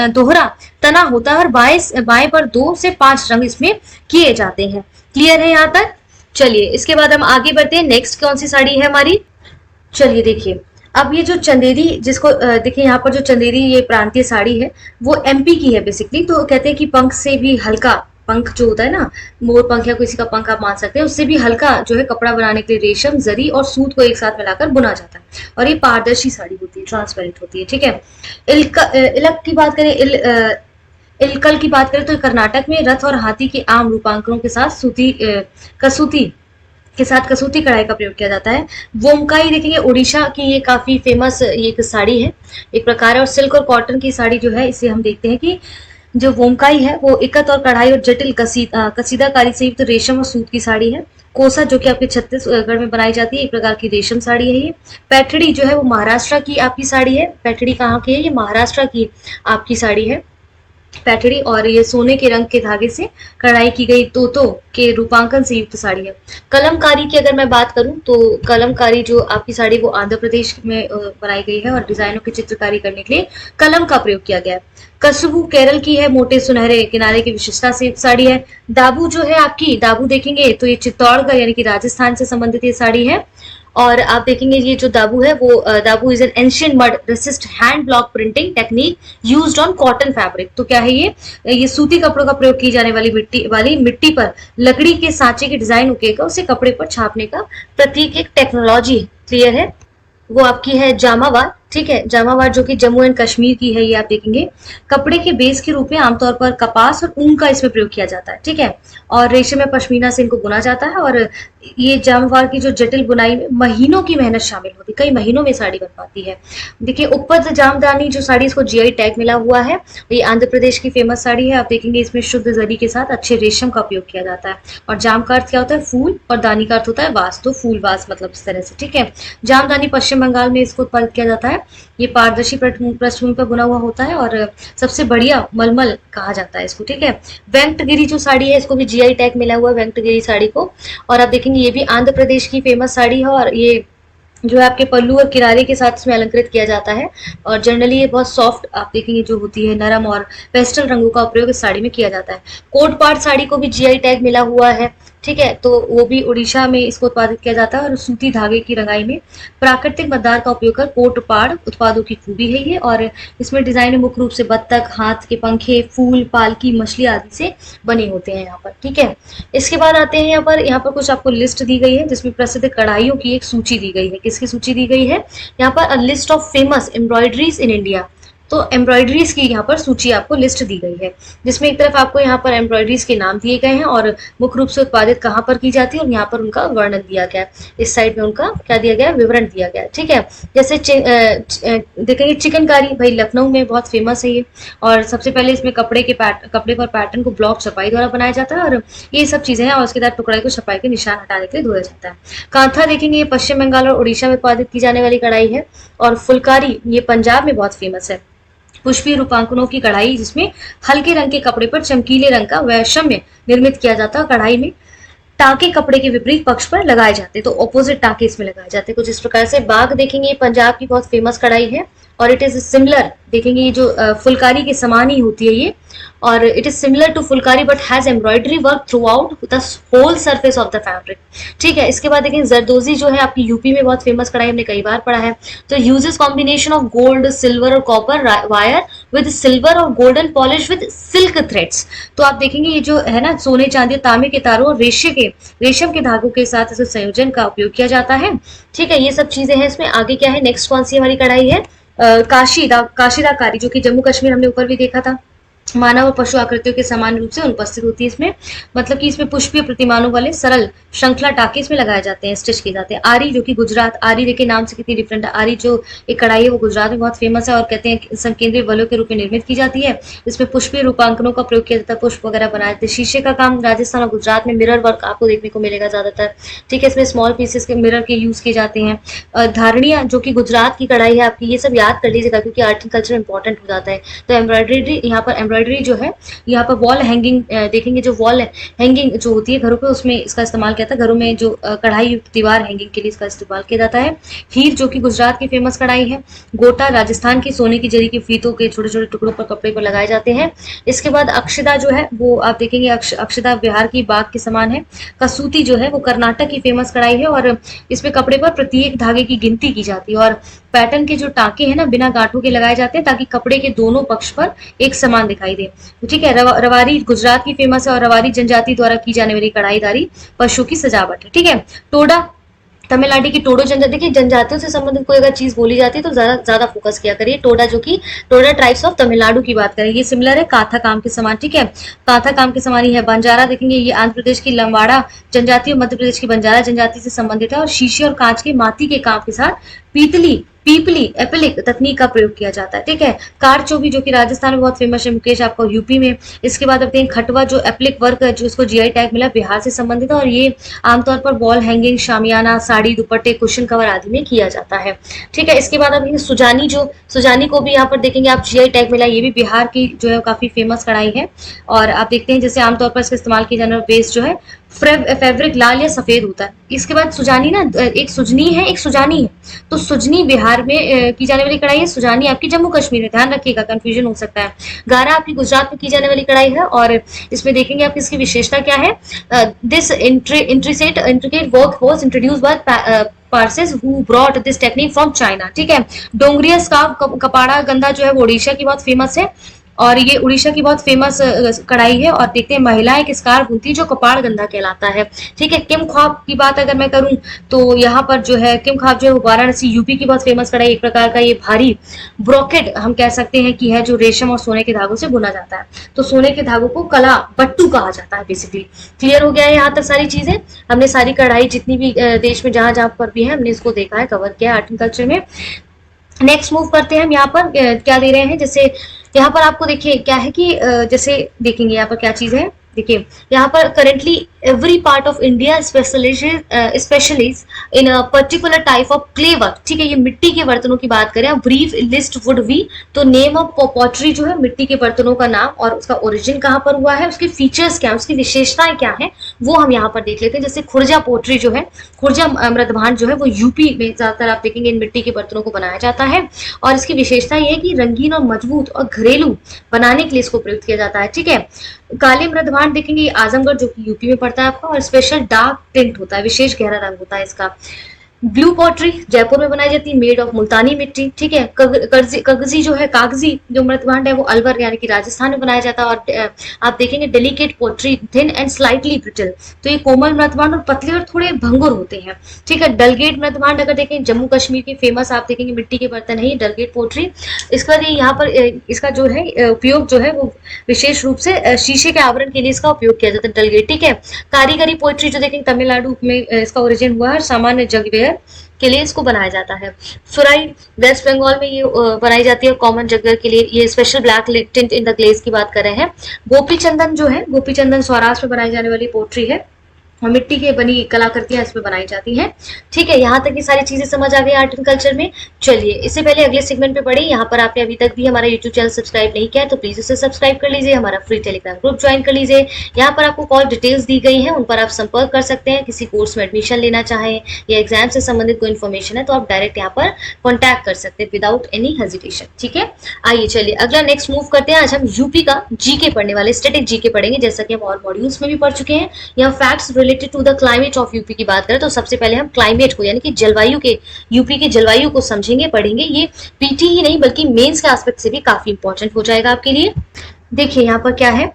दोहरा तना होता है और बाएं पर 2 से 5 रंग इसमें किए जाते हैं। क्लियर है यहाँ तक? चलिए इसके बाद हम आगे बढ़ते हैं। नेक्स्ट कौन सी साड़ी है हमारी? चलिए देखिए, अब ये जो चंदेरी, जिसको देखिए यहाँ पर जो चंदेरी ये प्रांतीय साड़ी है वो एमपी की है बेसिकली। तो कहते हैं कि पंख से भी हल्का, पंख जो होता है ना, मोर पंख या किसी का पंख आप मान सकते हैं, उससे भी हल्का जो है कपड़ा बनाने के लिए रेशम, जरी और सूत को एक साथ मिलाकर बुना जाता है और ये पारदर्शी साड़ी होती है, ट्रांसपेरेंट होती है। ठीक है, इलक की बात करें, इलकल की बात करें तो कर्नाटक में रथ और हाथी के आम रूपांकनों के साथ कसूती कढ़ाई का प्रयोग किया जाता है। वोमकाई देखेंगे, उड़ीसा की ये काफी फेमस ये एक साड़ी है, एक प्रकार है। और सिल्क और कॉटन की साड़ी जो है, इसे हम देखते हैं कि जो वोमकाई है वो इकत और कढ़ाई और जटिल कसीदाकारी से युक्त रेशम और सूत की साड़ी है। कोसा जो कि आपके छत्तीसगढ़ में बनाई जाती है, एक प्रकार की रेशम साड़ी है ये। पैठड़ी जो है वो महाराष्ट्र की आपकी साड़ी है। पैठड़ी कहाँ की है? ये महाराष्ट्र की आपकी साड़ी है पैठड़ी, और ये सोने के रंग के धागे से कढ़ाई की गई तोतों के रूपांकन से युक्त साड़ी है। कलमकारी की अगर मैं बात करूं तो कलमकारी जो आपकी साड़ी वो आंध्र प्रदेश में बनाई गई है और डिजाइनों की चित्रकारी करने के लिए कलम का प्रयोग किया गया है। कसबू केरल की है, मोटे सुनहरे किनारे की विशेषता से युक्त साड़ी है। दाबू जो है आपकी, दाबू देखेंगे तो ये चित्तौड़गढ़ यानी कि राजस्थान से संबंधित ये साड़ी है। और आप देखेंगे ये जो दाबू है वो Dabu is an ancient mud resist hand block printing technique used on cotton fabric. तो क्या है ये सूती कपड़ों का प्रयोग की जाने वाली मिट्टी पर लकड़ी के सांचे के डिजाइन उकेगा उसे कपड़े पर छापने का प्रतीक एक टेक्नोलॉजी। क्लियर है? वो आपकी है जामावार। ठीक है, जामावार जो कि जम्मू एंड कश्मीर की है, ये आप देखेंगे। कपड़े के बेस के रूप में आमतौर पर कपास और ऊन का इसमें प्रयोग किया जाता है। ठीक है, और रेशम में पश्मीना से इनको बुना जाता है। और ये जामावार की जो जटिल बुनाई में महीनों की मेहनत शामिल होती है, कई महीनों में साड़ी बन पाती है। देखिए उपपद जामदानी जो साड़ी, इसको जीआई टैग मिला हुआ है। ये आंध्र प्रदेश की फेमस साड़ी है। आप देखेंगे इसमें शुद्ध जरी के साथ अच्छे रेशम का उपयोग किया जाता है। और जाम का अर्थ क्या होता है? फूल, और दानी का अर्थ होता है वास, तो फूल वास मतलब इस तरह से। ठीक है, जामदानी पश्चिम बंगाल में इसको उत्पादित किया जाता है। ये पारदर्शी पृष्ठभूमि पर बुना हुआ होता है और सबसे बढ़िया मलमल कहा जाता है इसको। ठीक है, वेंकटगिरी जो साड़ी है इसको भी जीआई टैग मिला हुआ है वेंकटगिरी साड़ी को। और आप देखेंगे ये भी आंध्र प्रदेश की फेमस साड़ी है और ये जो है आपके पल्लू और किनारे के साथ इसमें अलंकृत किया जाता है। और जनरली ये बहुत सॉफ्ट आप देखेंगे जो होती है, नरम और पेस्टल रंगों का प्रयोग इस साड़ी में किया जाता है। कोट पाट साड़ी को भी जीआई टैग मिला हुआ है, ठीक है, तो वो भी उड़ीसा में इसको उत्पादित किया जाता है। और सूती धागे की रंगाई में प्राकृतिक मतदार का उपयोग कर कोट पाड़ उत्पादों की खूबी है ये। और इसमें डिजाइन मुख्य रूप से बत्तख, हाथ के पंखे, फूल, पालकी, मछली आदि से बने होते हैं यहाँ पर, ठीक है। इसके बाद आते हैं यहाँ पर कुछ आपको लिस्ट दी गई है जिसमें प्रसिद्ध कढ़ाइयों की एक सूची दी गई है। किसकी सूची दी गई है? यहाँ पर a list of famous embroideries in India. तो एम्ब्रॉयडरीज की यहाँ पर सूची आपको लिस्ट दी गई है, जिसमें एक तरफ आपको यहाँ पर एम्ब्रॉयडरीज के नाम दिए गए हैं और मुख्य रूप से उत्पादित कहाँ पर की जाती है और यहाँ पर उनका वर्णन दिया गया है। इस साइड में उनका क्या दिया गया है? विवरण दिया गया है, ठीक है। जैसे देखेंगे चिकनकारी, भाई लखनऊ में बहुत फेमस है ये। और सबसे पहले इसमें कपड़े पर पैटर्न को ब्लॉक छपाई द्वारा बनाया जाता है और ये सब चीजें हैं। और उसके बाद टुकड़ाई को छपाई के निशान हटाने के लिए धोया जाता है। कांथा देखेंगे, ये पश्चिम बंगाल और उड़ीसा में उत्पादित की जाने वाली कढ़ाई है। और फुलकारी ये पंजाब में बहुत फेमस है। पुष्पीय रूपांकनों की कढ़ाई, जिसमें हल्के रंग के कपड़े पर चमकीले रंग का वैषम्य निर्मित किया जाता है। कढ़ाई में टाके कपड़े के विपरीत पक्ष पर लगाए जाते, तो ऑपोजिट टाके इसमें लगाए जाते कुछ इस प्रकार से। बाग देखेंगे, ये पंजाब की बहुत फेमस कढ़ाई है और इट इज सिमिलर, देखेंगे ये जो फुलकारी के समान ही होती है ये। और it is similar to Phulkari but has embroidery work throughout the whole surface of the fabric, ठीक है। इसके बाद देखें जरदोजी, जो है आपकी यूपी में बहुत फेमस कढ़ाई, हमने कई बार पढ़ा है। तो uses combination of gold, silver और कॉपर वायर विद सिल्वर और golden polish with silk threads. तो आप देखेंगे ये जो है ना, सोने, चांदी, तांबे के तारों और रेशम के धागों के साथ इस संयोजन का उपयोग किया जाता है, ठीक है। ये सब चीजें हैं इसमें। आगे क्या है, नेक्स्ट कौन सी हमारी कढ़ाई है? काशीदाकारी, जो कि जम्मू कश्मीर हमने ऊपर भी देखा था। मानव और पशु आकृतियों के समान रूप से अनुपस्थित होती है इसमें, मतलब कि इसमें पुष्पीय प्रतिमानों वाले सरल श्रृंखला टाके इसमें लगाए जाते हैं, स्टिच किए जाते हैं। आरी, जो कि गुजरात, आरी देखिए नाम से कितनी डिफरेंट है। आरी जो एक कढ़ाई है वो गुजरात में बहुत फेमस है और कहते हैं संकेंद्रीय बलों के रूप में निर्मित की जाती है। इसमें पुष्पीय रूपांकनों का प्रयोग किया जाता है, पुष्प वगैरह बनाए जाते हैं। शीशे का काम राजस्थान और गुजरात में मिरर वर्क आपको देखने को मिलेगा ज्यादातर, ठीक है। इसमें स्मॉल पीसेस के मिरर के यूज किए जाते हैं। धारणिया, जो कि गुजरात की कढ़ाई है आपकी, ये सब याद कर लीजिएगा क्योंकि आर्ट एंड कल्चर इंपॉर्टेंट हो जाता है। तो एम्ब्रॉयडरी, यहाँ पर एम्ब्रॉयडरी जो है, यहाँ पर वॉल हैंगिंग देखेंगे, जो वॉल हैंगिंग जो होती है घरों पे, उसमें इसका इस्तेमाल किया था। घरों में जो कढ़ाई दीवार हैंगिंग के लिए इसका इस्तेमाल किया जाता है। हीर, जो कि गुजरात की फेमस कढ़ाई है। गोटा, राजस्थान की सोने की जरी की फीतों के छोटे छोटे टुकड़ों पर कपड़े पर लगाए जाते हैं। इसके बाद अक्षदा जो है वो आप देखेंगे, अक्षदा बिहार की बाग के समान है। कसूती जो है वो कर्नाटक की फेमस कढ़ाई है और इसमें कपड़े पर प्रत्येक धागे की गिनती की जाती है। और पैटर्न के जो टाके हैं ना, बिना गांठों के लगाए जाते हैं ताकि कपड़े के दोनों पक्ष पर एक समान दिखाई दे, ठीक है। रवारी गुजरात की फेमस है और रवारी जनजाति द्वारा की जाने वाली कढ़ाईदारी पशु की सजावट है, ठीक है। टोडा, तमिलनाडु की टोडो जनजाति, देखिए जनजातियों से संबंधित कोई अगर चीज बोली जाती है तो ज्यादा फोकस किया करिए। टोडा, जो कि टोडा ट्राइब्स ऑफ तमिलनाडु की बात करें, ये सिमिलर है काथा काम के समान, ठीक है। काथा काम के समान ही है। बंजारा देखेंगे, ये आंध्र प्रदेश की लंबाड़ा जनजाति और मध्य प्रदेश की बंजारा जनजाति से संबंधित है और शीशे और कांच के माती के काम के साथ पीपली एपिलिक तकनीक का प्रयोग किया जाता है, ठीक है। कारचौबी, जो कि राजस्थान में बहुत फेमस है, मुकेश आपको यूपी में। इसके बाद अपने खटवा, जो एप्लिक वर्क है, जो इसको जीआई टैग मिला, बिहार से संबंधित है और ये आमतौर पर वॉल हैंगिंग, शामियाना, साड़ी, दुपट्टे, कुशन कवर आदि में किया जाता है, ठीक है। इसके बाद अब सुजानी को भी यहाँ पर देखेंगे आप, जीआई टैग मिला, ये भी बिहार की जो है काफी फेमस कढ़ाई है। और आप देखते हैं जैसे आमतौर पर इसका इस्तेमाल किया जाने वाला बेस जो है फैब्रिक लाल या सफेद होता है। इसके बाद सुजानी ना, एक सुजनी है एक सुजानी है। तो सुजनी बिहार में की जाने वाली कढ़ाई है, सुजानी आपकी जम्मू कश्मीर में, ध्यान रखिएगा कंफ्यूजन हो सकता है। गारा आपकी गुजरात में की जाने वाली कढ़ाई है और इसमें देखेंगे आप इसकी विशेषता क्या है। This intricate work was introduced by purchase who brought this technique from China, ठीक है। डोंगरिया स्कार्फ, कपाड़ा गंदा जो है वो उड़ीसा की बहुत फेमस है और ये उड़ीसा की बहुत फेमस कढ़ाई है। और देखते हैं महिलाएं एक स्कार्फ बुनती है जो कपाड़ गंधा कहलाता है, ठीक है। किम ख्वाब की बात अगर मैं करूं तो यहाँ पर जो है किम ख्वाब जो है वाराणसी यूपी की बहुत फेमस कढ़ाई, एक प्रकार का ये भारी ब्रोकेड हम कह सकते हैं कि है, जो रेशम और सोने के धागों से बुना जाता है। तो सोने के धागों को कला बट्टू कहा जाता है बेसिकली। क्लियर हो गया है यहाँ तक सारी चीजें? हमने सारी कढ़ाई जितनी भी देश में जहां पर भी है हमने इसको देखा है, कवर किया आर्ट एंड कल्चर में। नेक्स्ट मूव करते हैं हम, यहाँ पर क्या दे रहे हैं, जैसे यहाँ पर आपको देखिए क्या है कि जैसे देखेंगे यहाँ पर क्या चीज है, देखिए यहाँ पर currently every part of India specialize in a particular type of clay work, ठीक है। ये मिट्टी के बर्तनों की बात करें, ब्रीफ लिस्ट वुड बी, तो नेम ऑफ पॉटरी जो है मिट्टी के बर्तनों का नाम और उसका ओरिजिन कहाँ पर हुआ है, उसके फीचर्स क्या है, उसकी विशेषताएं क्या है, वो हम यहाँ पर देख लेते हैं। जैसे खुर्जा पोट्री जो है, खुर्जा मृदभांड जो है वो यूपी में ज्यादातर आप देखेंगे इन मिट्टी के बर्तनों को बनाया जाता है, और इसकी विशेषता ये है कि रंगीन और मजबूत और घरेलू बनाने के लिए इसको प्रयुक्त किया जाता है। ठीक है, काले मृदभांड देखेंगे आजमगढ़ जो कि यूपी में पड़ता है आपका, और स्पेशल डार्क टिंट होता है, विशेष गहरा रंग होता है इसका। ब्लू पॉटरी जयपुर में बनाई जाती है, मेड ऑफ मुल्तानी मिट्टी। ठीक है, कागजी जो है, कागजी जो मृदभांड है वो अलवर यानी कि राजस्थान में बनाया जाता है। और आप देखेंगे delicate pottery, thin and slightly brittle, तो ये कोमल मृदभांड और पतले और थोड़े भंगुर होते हैं। ठीक है, डलगेट मृदभांड अगर देखें जम्मू कश्मीर की फेमस आप देखेंगे मिट्टी के बर्तन है ये डलगेट पोट्री। इसके बाद यहाँ पर इसका जो है उपयोग जो है वो विशेष रूप से शीशे के आवरण के लिए इसका उपयोग किया जाता है डलगेट। ठीक है, कारीगरी पोट्री जो देखेंगे तमिलनाडु में इसका ओरिजिन हुआ है, सामान्य जगवेयर के लिए इसको बनाया जाता है। फ्लोराइड वेस्ट बंगाल में ये बनाई जाती है, कॉमन जगवेयर के लिए ये special black tint in the glaze की बात कर रहे हैं। गोपी चंदन जो है, गोपी चंदन सौराष्ट्र में बनाई जाने वाली पोट्री है और मिट्टी के बनी कलाकृतियां इसमें बनाई जाती हैं। ठीक है, यहाँ तक ये सारी चीजें समझ आ गई आर्ट एंड कल्चर में। चलिए इससे पहले अगले सेगमेंट पे बढ़े। यहाँ पर आपने अभी तक भी हमारा यूट्यूब चैनल सब्सक्राइब नहीं किया है तो प्लीज उसे सब्सक्राइब कर लीजिए, हमारा फ्री टेलीग्राम ग्रुप ज्वाइन कर लीजिए। यहाँ पर आपको कॉल डिटेल्स दी गई हैं, उन पर आप संपर्क कर सकते हैं। किसी कोर्स में एडमिशन लेना चाहें या एग्जाम से संबंधित कोई इन्फॉर्मेशन है तो आप डायरेक्ट यहाँ पर कॉन्टैक्ट कर सकते हैं विदाउट एनी हेजिटेशन। ठीक है, आइए चलिए अगला नेक्स्ट मूव करते हैं। आज हम यूपी का जीके पढ़ने वाले, स्टैटिक जीके पढ़ेंगे, जैसा कि हम और मॉड्यूल्स में भी पढ़ चुके हैं। यहाँ facts related to the climate of UP की बात करें तो सबसे पहले हम क्लाइमेट को यानी कि जलवायु के, यूपी के जलवायु को समझेंगे, पढ़ेंगे। ये पीटी ही नहीं बल्कि मेंस के एस्पेक्ट से भी काफी इंपॉर्टेंट हो जाएगा आपके लिए। देखिए यहाँ पर क्या है,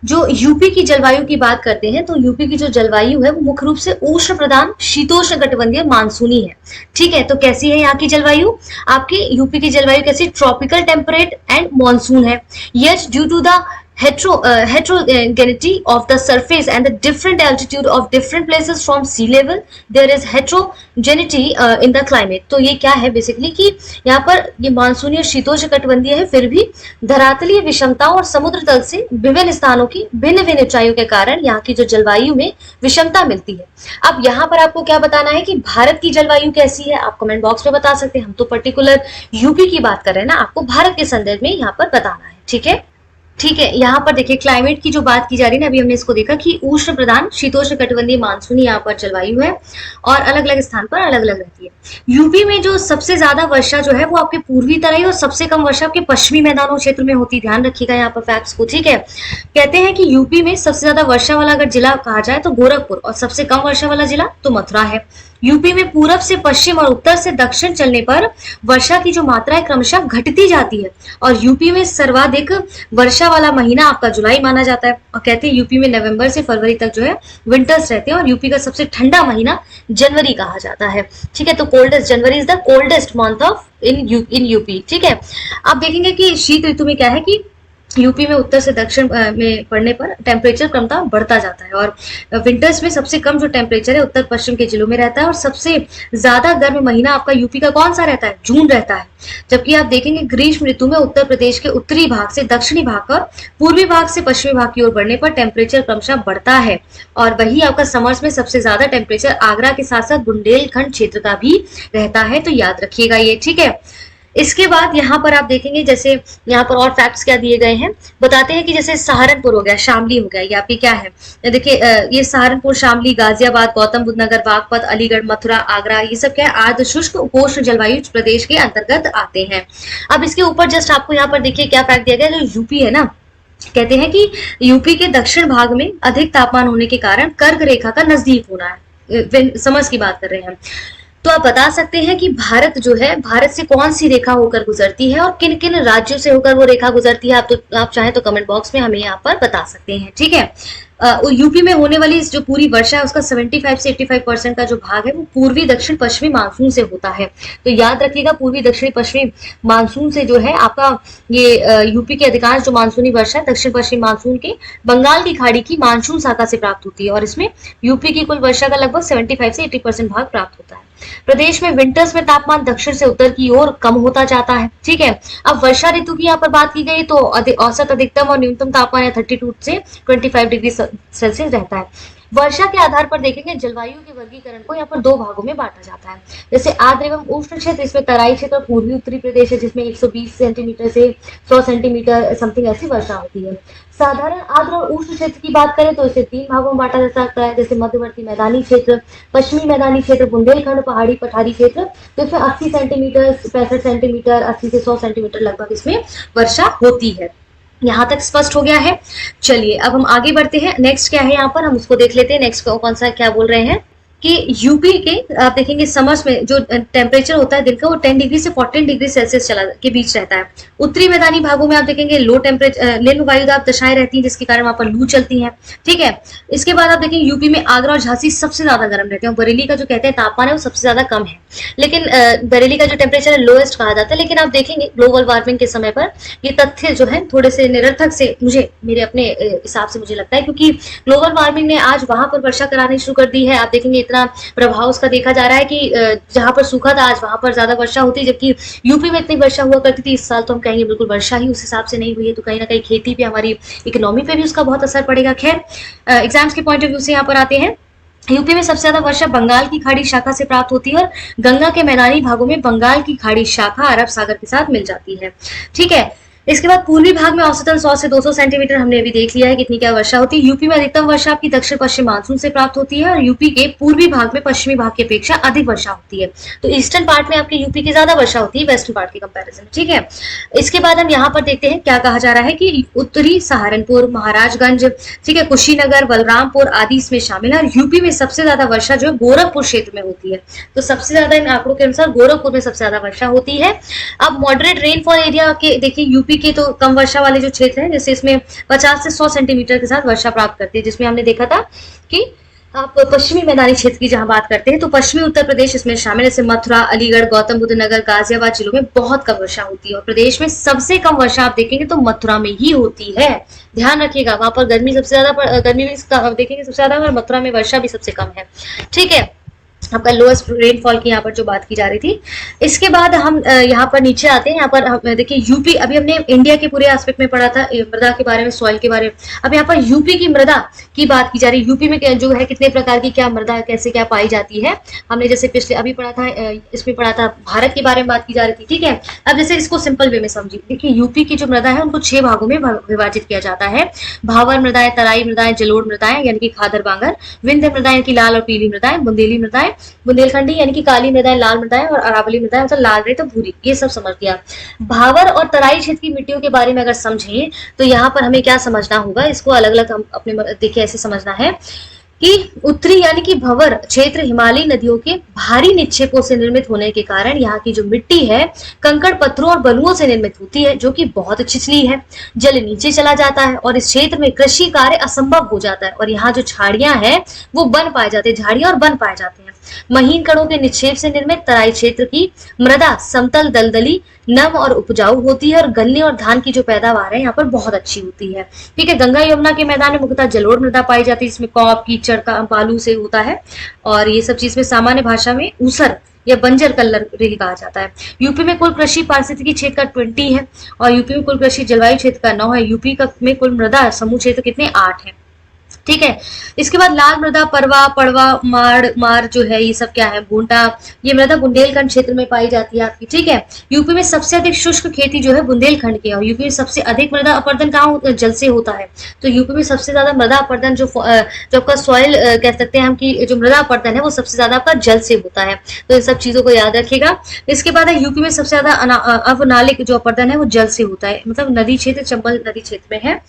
जो यूपी की जलवायु की बात करते हैं तो यूपी की जो जलवायु है वो मुख्य रूप से उष्ण प्रधान शीतोष्ण कटिबंधीय मानसूनी है। ठीक है, तो कैसी है यहाँ की जलवायु? आपकी यूपी की जलवायु कैसी? ट्रॉपिकल टेम्परेट एंड मानसून है। Yes, due to the heterogeneity of the surface and the different altitude of different places from sea level, there is heterogeneity in the climate। तो ये क्या है बेसिकली कि यहाँ पर ये मानसूनी और शीतोष्ण कटिबंधीय है, फिर भी धरातलीय विषमता और समुद्र तल से विभिन्न स्थानों की भिन्न भिन्न ऊंचाइयों के कारण यहाँ की जो जलवायु में विषमता मिलती है। अब यहाँ पर आपको क्या बताना है कि भारत की जलवायु कैसी है, आप कमेंट बॉक्स में बता सकते हैं। हम तो पर्टिकुलर यूपी की बात कर रहे हैं ना, आपको भारत के संदर्भ में यहाँ पर बताना है। ठीक है, ठीक है, यहाँ पर देखिए क्लाइमेट की जो बात की जा रही है ना, अभी हमने इसको देखा कि उष्ण प्रधान शीतोष्ण कटिबंधीय मानसूनी यहाँ पर जलवायु है और अलग अलग स्थान पर अलग अलग रहती है। यूपी में जो सबसे ज्यादा वर्षा जो है वो आपके पूर्वी तराई और सबसे कम वर्षा आपके पश्चिमी मैदानों क्षेत्र में होती है। ध्यान रखिएगा यहाँ पर फैक्ट्स को। ठीक है, कहते हैं कि यूपी में सबसे ज्यादा वर्षा वाला अगर जिला कहा जाए तो गोरखपुर, और सबसे कम वर्षा वाला जिला तो मथुरा है। यूपी में पूरब से पश्चिम और उत्तर से दक्षिण चलने पर वर्षा की जो मात्रा है क्रमशः घटती जाती है, और यूपी में सर्वाधिक वर्षा वाला महीना आपका जुलाई माना जाता है। और कहते हैं यूपी में नवंबर से फरवरी तक जो है विंटर्स रहते हैं, और यूपी का सबसे ठंडा महीना जनवरी कहा जाता है। ठीक है, तो coldest, January is the coldest month of in UP. ठीक है, आप देखेंगे कि शीत ऋतु में क्या है कि यूपी में उत्तर से दक्षिण में पड़ने पर टेम्परेचर क्रमशः बढ़ता जाता है, और विंटर्स में सबसे कम जो टेम्परेचर है उत्तर पश्चिम के जिलों में रहता है, और सबसे ज्यादा गर्म महीना आपका यूपी का कौन सा रहता है? जून रहता है। जबकि आप देखेंगे ग्रीष्म ऋतु में उत्तर प्रदेश के उत्तरी भाग से दक्षिणी भाग और पूर्वी भाग से पश्चिमी भाग की ओर बढ़ने पर टेम्परेचर क्रमशः बढ़ता है, और वही आपका समर्स में सबसे ज्यादा टेम्परेचर आगरा के साथ साथ बुंदेलखंड क्षेत्र का भी रहता है, तो याद रखिएगा ये। ठीक है, इसके बाद यहाँ पर आप देखेंगे जैसे यहाँ पर और फैक्ट्स क्या दिए गए हैं, बताते हैं कि जैसे सहारनपुर हो गया, शामली हो गया, ये आपकी क्या है, देखिए ये सहारनपुर, शामली, गाजियाबाद, गौतम बुद्ध नगर, बागपत, अलीगढ़, मथुरा, आगरा, ये सब क्या है? आर्द्र शुष्क उपोष्ण जलवायु प्रदेश के अंतर्गत आते हैं। अब इसके ऊपर जस्ट आपको यहाँ पर देखिए क्या फैक्ट दिया गया, जो यूपी है ना, कहते हैं कि यूपी के दक्षिण भाग में अधिक तापमान होने के कारण कर्क रेखा का नजदीक होना है, समझ की बात कर रहे हैं। तो आप बता सकते हैं कि भारत जो है, भारत से कौन सी रेखा होकर गुजरती है और किन किन राज्यों से होकर वो रेखा गुजरती है, आप चाहें तो कमेंट बॉक्स में हमें यहाँ पर बता सकते हैं। ठीक है, यूपी में होने वाली जो पूरी वर्षा है उसका 75 से 85% का जो भाग है वो पूर्वी दक्षिण पश्चिमी मानसून से होता है। तो याद रखिएगा पूर्वी दक्षिणी पश्चिमी मानसून से जो है आपका ये यूपी के अधिकांश जो मानसूनी वर्षा है दक्षिण पश्चिमी मानसून के बंगाल की खाड़ी की मानसून शाखा से प्राप्त होती है, और इसमें यूपी की कुल वर्षा का लगभग 75 से 80% भाग प्राप्त होता है। प्रदेश में विंटर्स में तापमान दक्षिण से उत्तर की ओर कम होता जाता है। ठीक है, अब वर्षा ऋतु की यहाँ पर बात की गई तो औसत अधिकतम और न्यूनतम तापमान 32 से 25 डिग्री सेल्सियस रहता है। वर्षा के आधार पर देखेंगे जलवायु के वर्गीकरण को यहाँ पर दो भागों में बांटा जाता है। जैसे आर्द्र एवं उष्ण क्षेत्र, इसमें तराई क्षेत्र और पूर्वी उत्तरी प्रदेश है जिसमें 120 सेंटीमीटर से 100 सेंटीमीटर समथिंग ऐसी वर्षा होती है। साधारण आर्द्र और उष्ण क्षेत्र की बात करें तो इसे तीन भागों में बांटा जा सकता है, जैसे मध्यवर्ती मैदानी क्षेत्र, पश्चिमी मैदानी क्षेत्र, बुंदेलखंड, पहाड़ी पठारी क्षेत्र। तो इसमें 80 सेंटीमीटर, 65 सेंटीमीटर, 80 से 100 सेंटीमीटर लगभग इसमें वर्षा होती है। यहाँ तक स्पष्ट हो गया है। चलिए अब हम आगे बढ़ते हैं। नेक्स्ट क्या है यहाँ पर, हम उसको देख लेते हैं। नेक्स्ट कौन सा क्या बोल रहे हैं कि यूपी के आप देखेंगे समर्स में जो टेम्परेचर होता है दिन का वो 10 डिग्री से 14 डिग्री सेल्सियस के बीच रहता है। उत्तरी मैदानी भागों में आप देखेंगे लो टेम्परेचर निम्न वायुदाब दशाएं रहती हैं जिसके कारण वहां पर लू चलती है। ठीक है, इसके बाद आप देखेंगे यूपी में आगरा और झांसी सबसे ज्यादा गर्म रहते हैं। बरेली का जो कहते हैं तापमान है वो सबसे ज्यादा कम है, लेकिन बरेली का जो टेम्परेचर है लोएस्ट कहा जाता है। लेकिन आप देखेंगे ग्लोबल वार्मिंग के समय पर ये तथ्य जो है थोड़े से निरर्थक से मुझे मेरे अपने हिसाब से मुझे लगता है, क्योंकि ग्लोबल वार्मिंग ने आज वहां पर वर्षा करानी शुरू कर दी है। आप देखेंगे इतना प्रभाव उसका देखा जा रहा है कि जहां पर सूखा था आज वहां पर ज्यादा वर्षा होती है, जबकि यूपी में इतनी वर्षा हुआ करती थी। इस साल तो हम कहेंगे बिल्कुल वर्षा ही उस हिसाब से नहीं हुई है, तो कहीं ना कहीं खेती पे, हमारी इकोनॉमी पे भी उसका बहुत असर पड़ेगा। खैर एग्जाम्स के पॉइंट ऑफ व्यू से यहाँ पर आते हैं। यूपी में सबसे ज्यादा वर्षा बंगाल की खाड़ी शाखा से प्राप्त होती है और गंगा के मैदानी भागों में बंगाल की खाड़ी शाखा अरब सागर के साथ मिल जाती है। ठीक है, इसके बाद पूर्वी भाग में औसतन 100 से 200 सेंटीमीटर हमने अभी देख लिया है कितनी क्या वर्षा होती है। यूपी में अधिकतम वर्षा आपकी दक्षिण पश्चिम मानसून से प्राप्त होती है और यूपी के पूर्वी भाग में पश्चिमी भाग की अपेक्षा अधिक वर्षा होती है। तो ईस्टर्न पार्ट में आपके यूपी की ज्यादा वर्षा होती है वेस्टर्न पार्ट के कंपैरिजन में। ठीक है, इसके बाद हम यहाँ पर देखते हैं क्या कहा जा रहा है कि उत्तरी सहारनपुर, महाराजगंज, ठीक है, कुशीनगर, बलरामपुर आदि इसमें शामिल है। और यूपी में सबसे ज्यादा वर्षा जो है गोरखपुर क्षेत्र में होती है। तो सबसे ज्यादा इन आंकड़ों के अनुसार गोरखपुर में सबसे ज्यादा वर्षा होती है। अब मॉडरेट रेनफॉल एरिया के देखिए, यूपी के तो कम वर्षा वाले जो क्षेत्र हैं जैसे इसमें 50 से 100 सेंटीमीटर के साथ वर्षा प्राप्त करती है, जिसमें हमने देखा था कि आप पश्चिमी मैदानी क्षेत्र की जहां बात करते हैं तो पश्चिमी उत्तर प्रदेश इसमें शामिल है, जैसे मथुरा, अलीगढ़, गौतम बुद्ध नगर, गाजियाबाद जिलों में बहुत कम वर्षा होती है। और प्रदेश में सबसे कम वर्षा आप देखेंगे तो मथुरा में ही होती है। ध्यान रखिएगा, वहां पर गर्मी सबसे ज्यादा, गर्मी भी देखेंगे सबसे ज्यादा और मथुरा में वर्षा भी सबसे कम है। ठीक है, आपका लोएस्ट रेनफॉल की यहाँ पर जो बात की जा रही थी। इसके बाद हम यहाँ पर नीचे आते हैं। यहाँ पर देखिए यूपी, अभी हमने इंडिया के पूरे एस्पेक्ट में पढ़ा था मृदा के बारे में, सॉइल के बारे में। अब यहाँ पर यूपी की मृदा की बात की जा रही है। यूपी में जो है कितने प्रकार की क्या मृदा कैसे क्या पाई जाती है, हमने जैसे पिछले अभी पढ़ा था, इसमें पढ़ा था भारत के बारे में बात की जा रही थी। ठीक है, अब जैसे इसको सिंपल वे में समझिए। देखिए यूपी की जो मृदा है उनको 6 भागों में विभाजित किया जाता है। भावर मृदाएं, तराई मृदाएं, जलोढ़ मृदाएं यानी कि खादर बांगर, विंध्य मृदाएं यानी कि लाल और पीली मृदाएं, बुंदेली मृदाएं, बुंदेलखंडी यानी कि काली मृदाएं, लाल मृदाएं और अरावली मृदाएं मतलब लाल रेत और भूरी, ये सब समझ गया। भावर और तराई क्षेत्र की मिट्टियों के बारे में अगर समझें तो यहाँ पर हमें क्या समझना होगा, इसको अलग अलग हम अपने देखिए ऐसे समझना है कि उत्तरी यानी कि भंवर क्षेत्र हिमालयी नदियों के भारी निक्षेपों से निर्मित होने के कारण यहाँ की जो मिट्टी है कंकड़ पत्थरों और बलुओं से निर्मित होती है, जो कि बहुत छिछली है। जल नीचे चला जाता है और इस क्षेत्र में कृषि कार्य असंभव हो जाता है और यहाँ जो झाड़ियां हैं वो बन पाए जाते हैं, झाड़ियां और बन पाए जाते हैं। महीन कणों के निक्षेप से निर्मित तराई क्षेत्र की मृदा समतल, दलदली, नम और उपजाऊ होती है और गन्ने और धान की जो पैदावार है यहाँ पर बहुत अच्छी होती है। ठीक है, गंगा यमुना के मैदान में मुख्यतः जलोढ़ मृदा पाई जाती है, जिसमें कौप, कीचड़ का बालू से होता है और ये सब चीज में सामान्य भाषा में ऊसर या बंजर कलर रेगी कहा जाता है। यूपी में कुल कृषि पारिस्थितिकी क्षेत्र का 20 है और यूपी में कुल कृषि जलवायु क्षेत्र का 9 है। यूपी में कुल मृदा समूह क्षेत्र कितने 8 है। ठीक है, इसके बाद लाल मृदा, परवा, पड़वा, मार जो है ये सब क्या है, भूंटा, ये मृदा बुंदेलखंड क्षेत्र में पाई जाती है आपकी। ठीक है, यूपी में सबसे अधिक शुष्क खेती जो है बुंदेलखंड की है और यूपी में सबसे अधिक मृदा अपरदन कहाँ जल से होता है। तो यूपी में सबसे ज्यादा मृदा अपरदन जो आपका सॉइल कह सकते हैं हम कि जो मृदा अपरदन है वो सबसे ज्यादा आपका जल से होता है। तो इन सब चीजों को याद रखिएगा। इसके बाद यूपी में सबसे ज्यादा अवनालिक जो अपरदन है वो जल से होता है, मतलब नदी क्षेत्र, चंबल नदी क्षेत्र में है।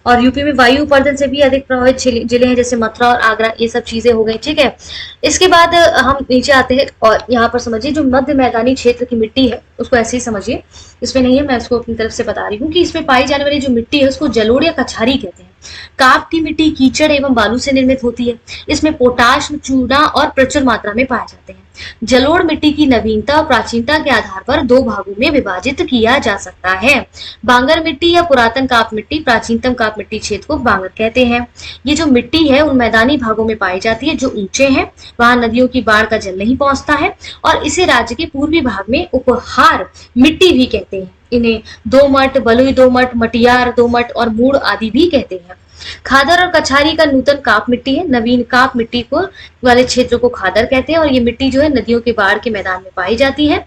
और यूपी में वायु अपरदन से भी अधिक प्रभावित जिले हैं जैसे मथुरा और आगरा, ये सब चीजें हो गई। ठीक है, इसके बाद हम नीचे आते हैं और यहाँ पर समझिए जो मध्य मैदानी क्षेत्र की मिट्टी है उसको ऐसे ही समझिए, इसमें नहीं है, मैं इसको अपनी तरफ से बता रही हूँ कि इसमें पाई जाने वाली जो मिट्टी है उसको जलोढ़ या कछारी कहते हैं। काप की मिट्टी कीचड़ एवं बालू से निर्मित होती है। इसमें पोटाश, चूना और प्रचुर मात्रा में पाए जाते हैं। जलोढ़ मिट्टी की नवीनता और प्राचीनता के आधार पर 2 भागों में विभाजित किया जा सकता है। बांगर मिट्टी या पुरातन काप मिट्टी, प्राचीनतम काप मिट्टी क्षेत्र को बांगर कहते हैं। ये जो मिट्टी है उन मैदानी भागों में पाई जाती है जो ऊंचे हैं, वहां नदियों की बाढ़ का जल नहीं पहुंचता है और इसे राज्य के पूर्वी भाग में उपहार मिट्टी भी कहते हैं। इन्हें दोमट, बलुई दोमट, मटियार दोमट और मूड़ आदि भी कहते हैं। खादर और कछारी का नूतन काप मिट्टी है। नवीन काप मिट्टी को वाले क्षेत्रों को खादर कहते हैं और ये मिट्टी जो है नदियों के बाढ़ के मैदान में पाई जाती है।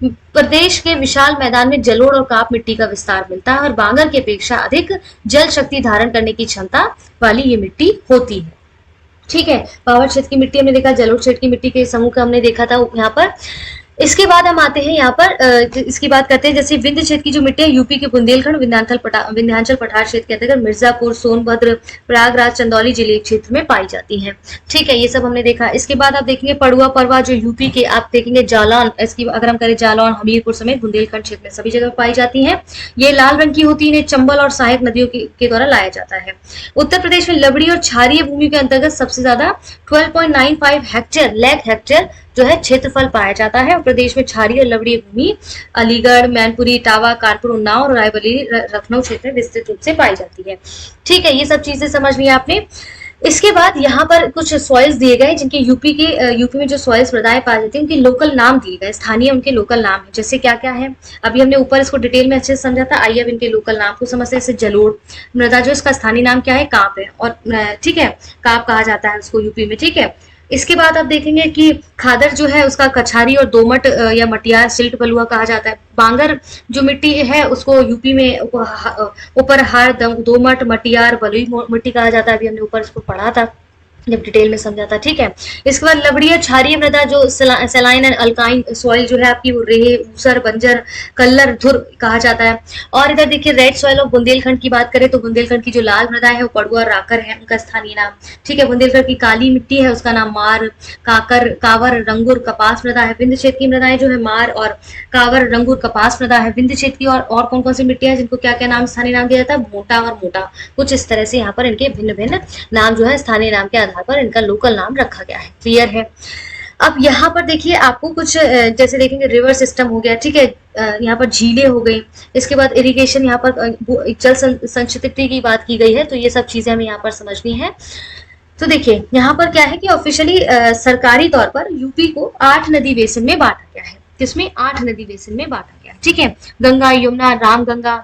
प्रदेश के विशाल मैदान में जलोढ़ और काप मिट्टी का विस्तार मिलता है और बांगर की अपेक्षा अधिक जल शक्ति धारण करने की क्षमता वाली ये मिट्टी होती है। ठीक है, पावर क्षेत्र की मिट्टी हमने देखा, जलोढ़ क्षेत्र की मिट्टी के समूह का हमने देखा था यहाँ पर। इसके बाद हम आते हैं यहाँ पर इसकी बात करते हैं, जैसे विंध्य क्षेत्र की जो मिट्टी है यूपी के बुंदेलखंड विंध्याचल पठार क्षेत्र के अंतर्गत मिर्जापुर, सोनभद्र, प्रयागराज, चंदौली जिले क्षेत्र में पाई जाती है। ठीक है, ये सब हमने देखा। इसके बाद आप देखेंगे पड़ुआ परवा जो यूपी के, आप देखेंगे जालौन, इसकी अगर हम करें जालौन, हमीरपुर समेत बुंदेलखंड क्षेत्र में सभी जगह पाई जाती है। ये लाल रंग की होती है, इन्हें चंबल और सहायक नदियों के द्वारा लाया जाता है। उत्तर प्रदेश में लवड़ी और क्षारीय भूमि के अंतर्गत सबसे ज्यादा 12.95 हेक्टेयर जो है क्षेत्रफल पाया जाता है। प्रदेश में क्षारीय और लवणीय भूमि अलीगढ़, मैनपुरी, इटावा, कानपुर, उन्नाव और रायबरेली, लखनऊ क्षेत्र में विस्तृत रूप से पाई जाती है। ठीक है, ये सब चीजें समझ ली आपने। इसके बाद यहाँ पर कुछ सॉइल्स दिए गए जिनके यूपी में जो सॉइल्स मृदाएं पाई जाती है उनके लोकल नाम दिए गए, स्थानीय उनके लोकल नाम है। जैसे क्या क्या है, अभी हमने ऊपर इसको डिटेल में अच्छे से समझा था, आइए अब इनके लोकल नाम को समझते हैं। जैसे जलोढ़ मृदा जो इसका स्थानीय नाम क्या है, काप है, और ठीक है, काप कहा जाता है उसको यूपी में। ठीक है, इसके बाद आप देखेंगे कि खादर जो है उसका कछारी और दोमट या मटियार, सिल्ट बलुआ कहा जाता है। बांगर जो मिट्टी है उसको यूपी में उपरहार, दोमट, मटियार, बलुई मिट्टी कहा जाता है। अभी हमने ऊपर इसको पढ़ा था जब डिटेल में समझा था। ठीक है, इसके बाद लवड़ीय क्षारीय मृदा जो सलाइन एंड अल्काइन सॉइल जो है आपकी, वो रेहे, ऊसर, बंजर, कल्लर, धुर कहा जाता है। और इधर देखिए रेड सॉइल ऑफ बुंदेलखंड की बात करें तो बुंदेलखंड की जो लाल मृदा है वो पड़ुआ, राकर है उनका स्थानीय नाम। ठीक है, बुंदेलखंड की काली मिट्टी है उसका नाम मार, काकर, कावर, रंगूर, कपास मृदा है। विंध्य क्षेत्र की मृदाएं जो है मार और कावर, रंगूर, कपास मृदा है। विंध्य क्षेत्र की और कौन कौन सी मिट्टियां है जिनको क्या क्या नाम, स्थानीय नाम दिया जाता है, मोटा और मोटा। कुछ इस तरह से यहाँ पर इनके भिन्न भिन्न नाम जो है स्थानीय नाम के पर इनका लोकल नाम रखा गया है। क्लियर है। अब यहाँ पर देखिए आपको कुछ जैसे देखेंगे रिवर सिस्टम हो गया। ठीक है, यहाँ पर झीलें हो गई। इसके बाद इरिगेशन, यहाँ पर जल संचित की बात की गई है, तो ये सब चीजें हमें यहाँ पर समझनी है। तो देखिए यहाँ पर क्या है कि ऑफिशियली सरकारी तौर पर यूपी को 8 नदी बेसिन में बांटा गया है। किसमें? 8 नदी बेसिन में बांटा गया। ठीक है, गंगा, यमुना, रामगंगा।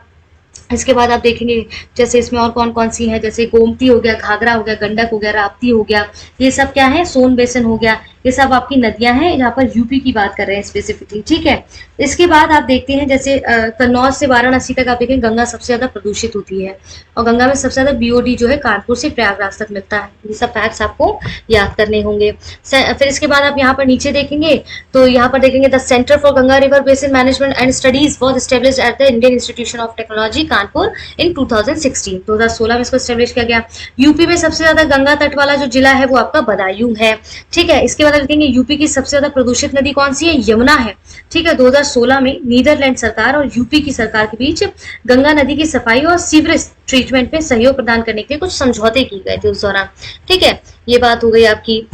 इसके बाद आप देखेंगे जैसे इसमें और कौन कौन सी है, जैसे गोमती हो गया, घाघरा हो गया, गंडक हो गया, राप्ती हो गया, ये सब क्या है, सोन बेसिन हो गया। ये सब आपकी नदियां हैं, यहाँ पर यूपी की बात कर रहे हैं स्पेसिफिकली। ठीक है, इसके बाद आप देखते हैं जैसे कन्नौज से वाराणसी तक आप देखें गंगा सबसे ज्यादा प्रदूषित होती है और गंगा में सबसे ज्यादा बीओडी जो है कानपुर से प्रयागराज तक मिलता है। ये सब फैक्ट्स आपको याद करने होंगे। फिर इसके बाद आप यहाँ पर नीचे देखेंगे तो यहाँ पर देखेंगे the centre for Ganga river basin management and studies was established at the Indian institution of technology Kanpur in 2016 में इसको एस्टेब्लिश किया गया। यूपी में सबसे ज्यादा गंगा तट वाला जो जिला है वो आपका बदायूं है। ठीक है, इसके बाद देखेंगे यूपी की सबसे ज्यादा प्रदूषित नदी कौन सी है, यमुना है। ठीक है, 2016 में नीदरलैंड सरकार और यूपी की सरकार के बीच गंगा नदी की सफाई और सीवरेज ट्रीटमेंट में सहयोग प्रदान करने के लिए कुछ समझौते किए गए थे उस दौरान। ठीक है, ये बात हो गई आपकी।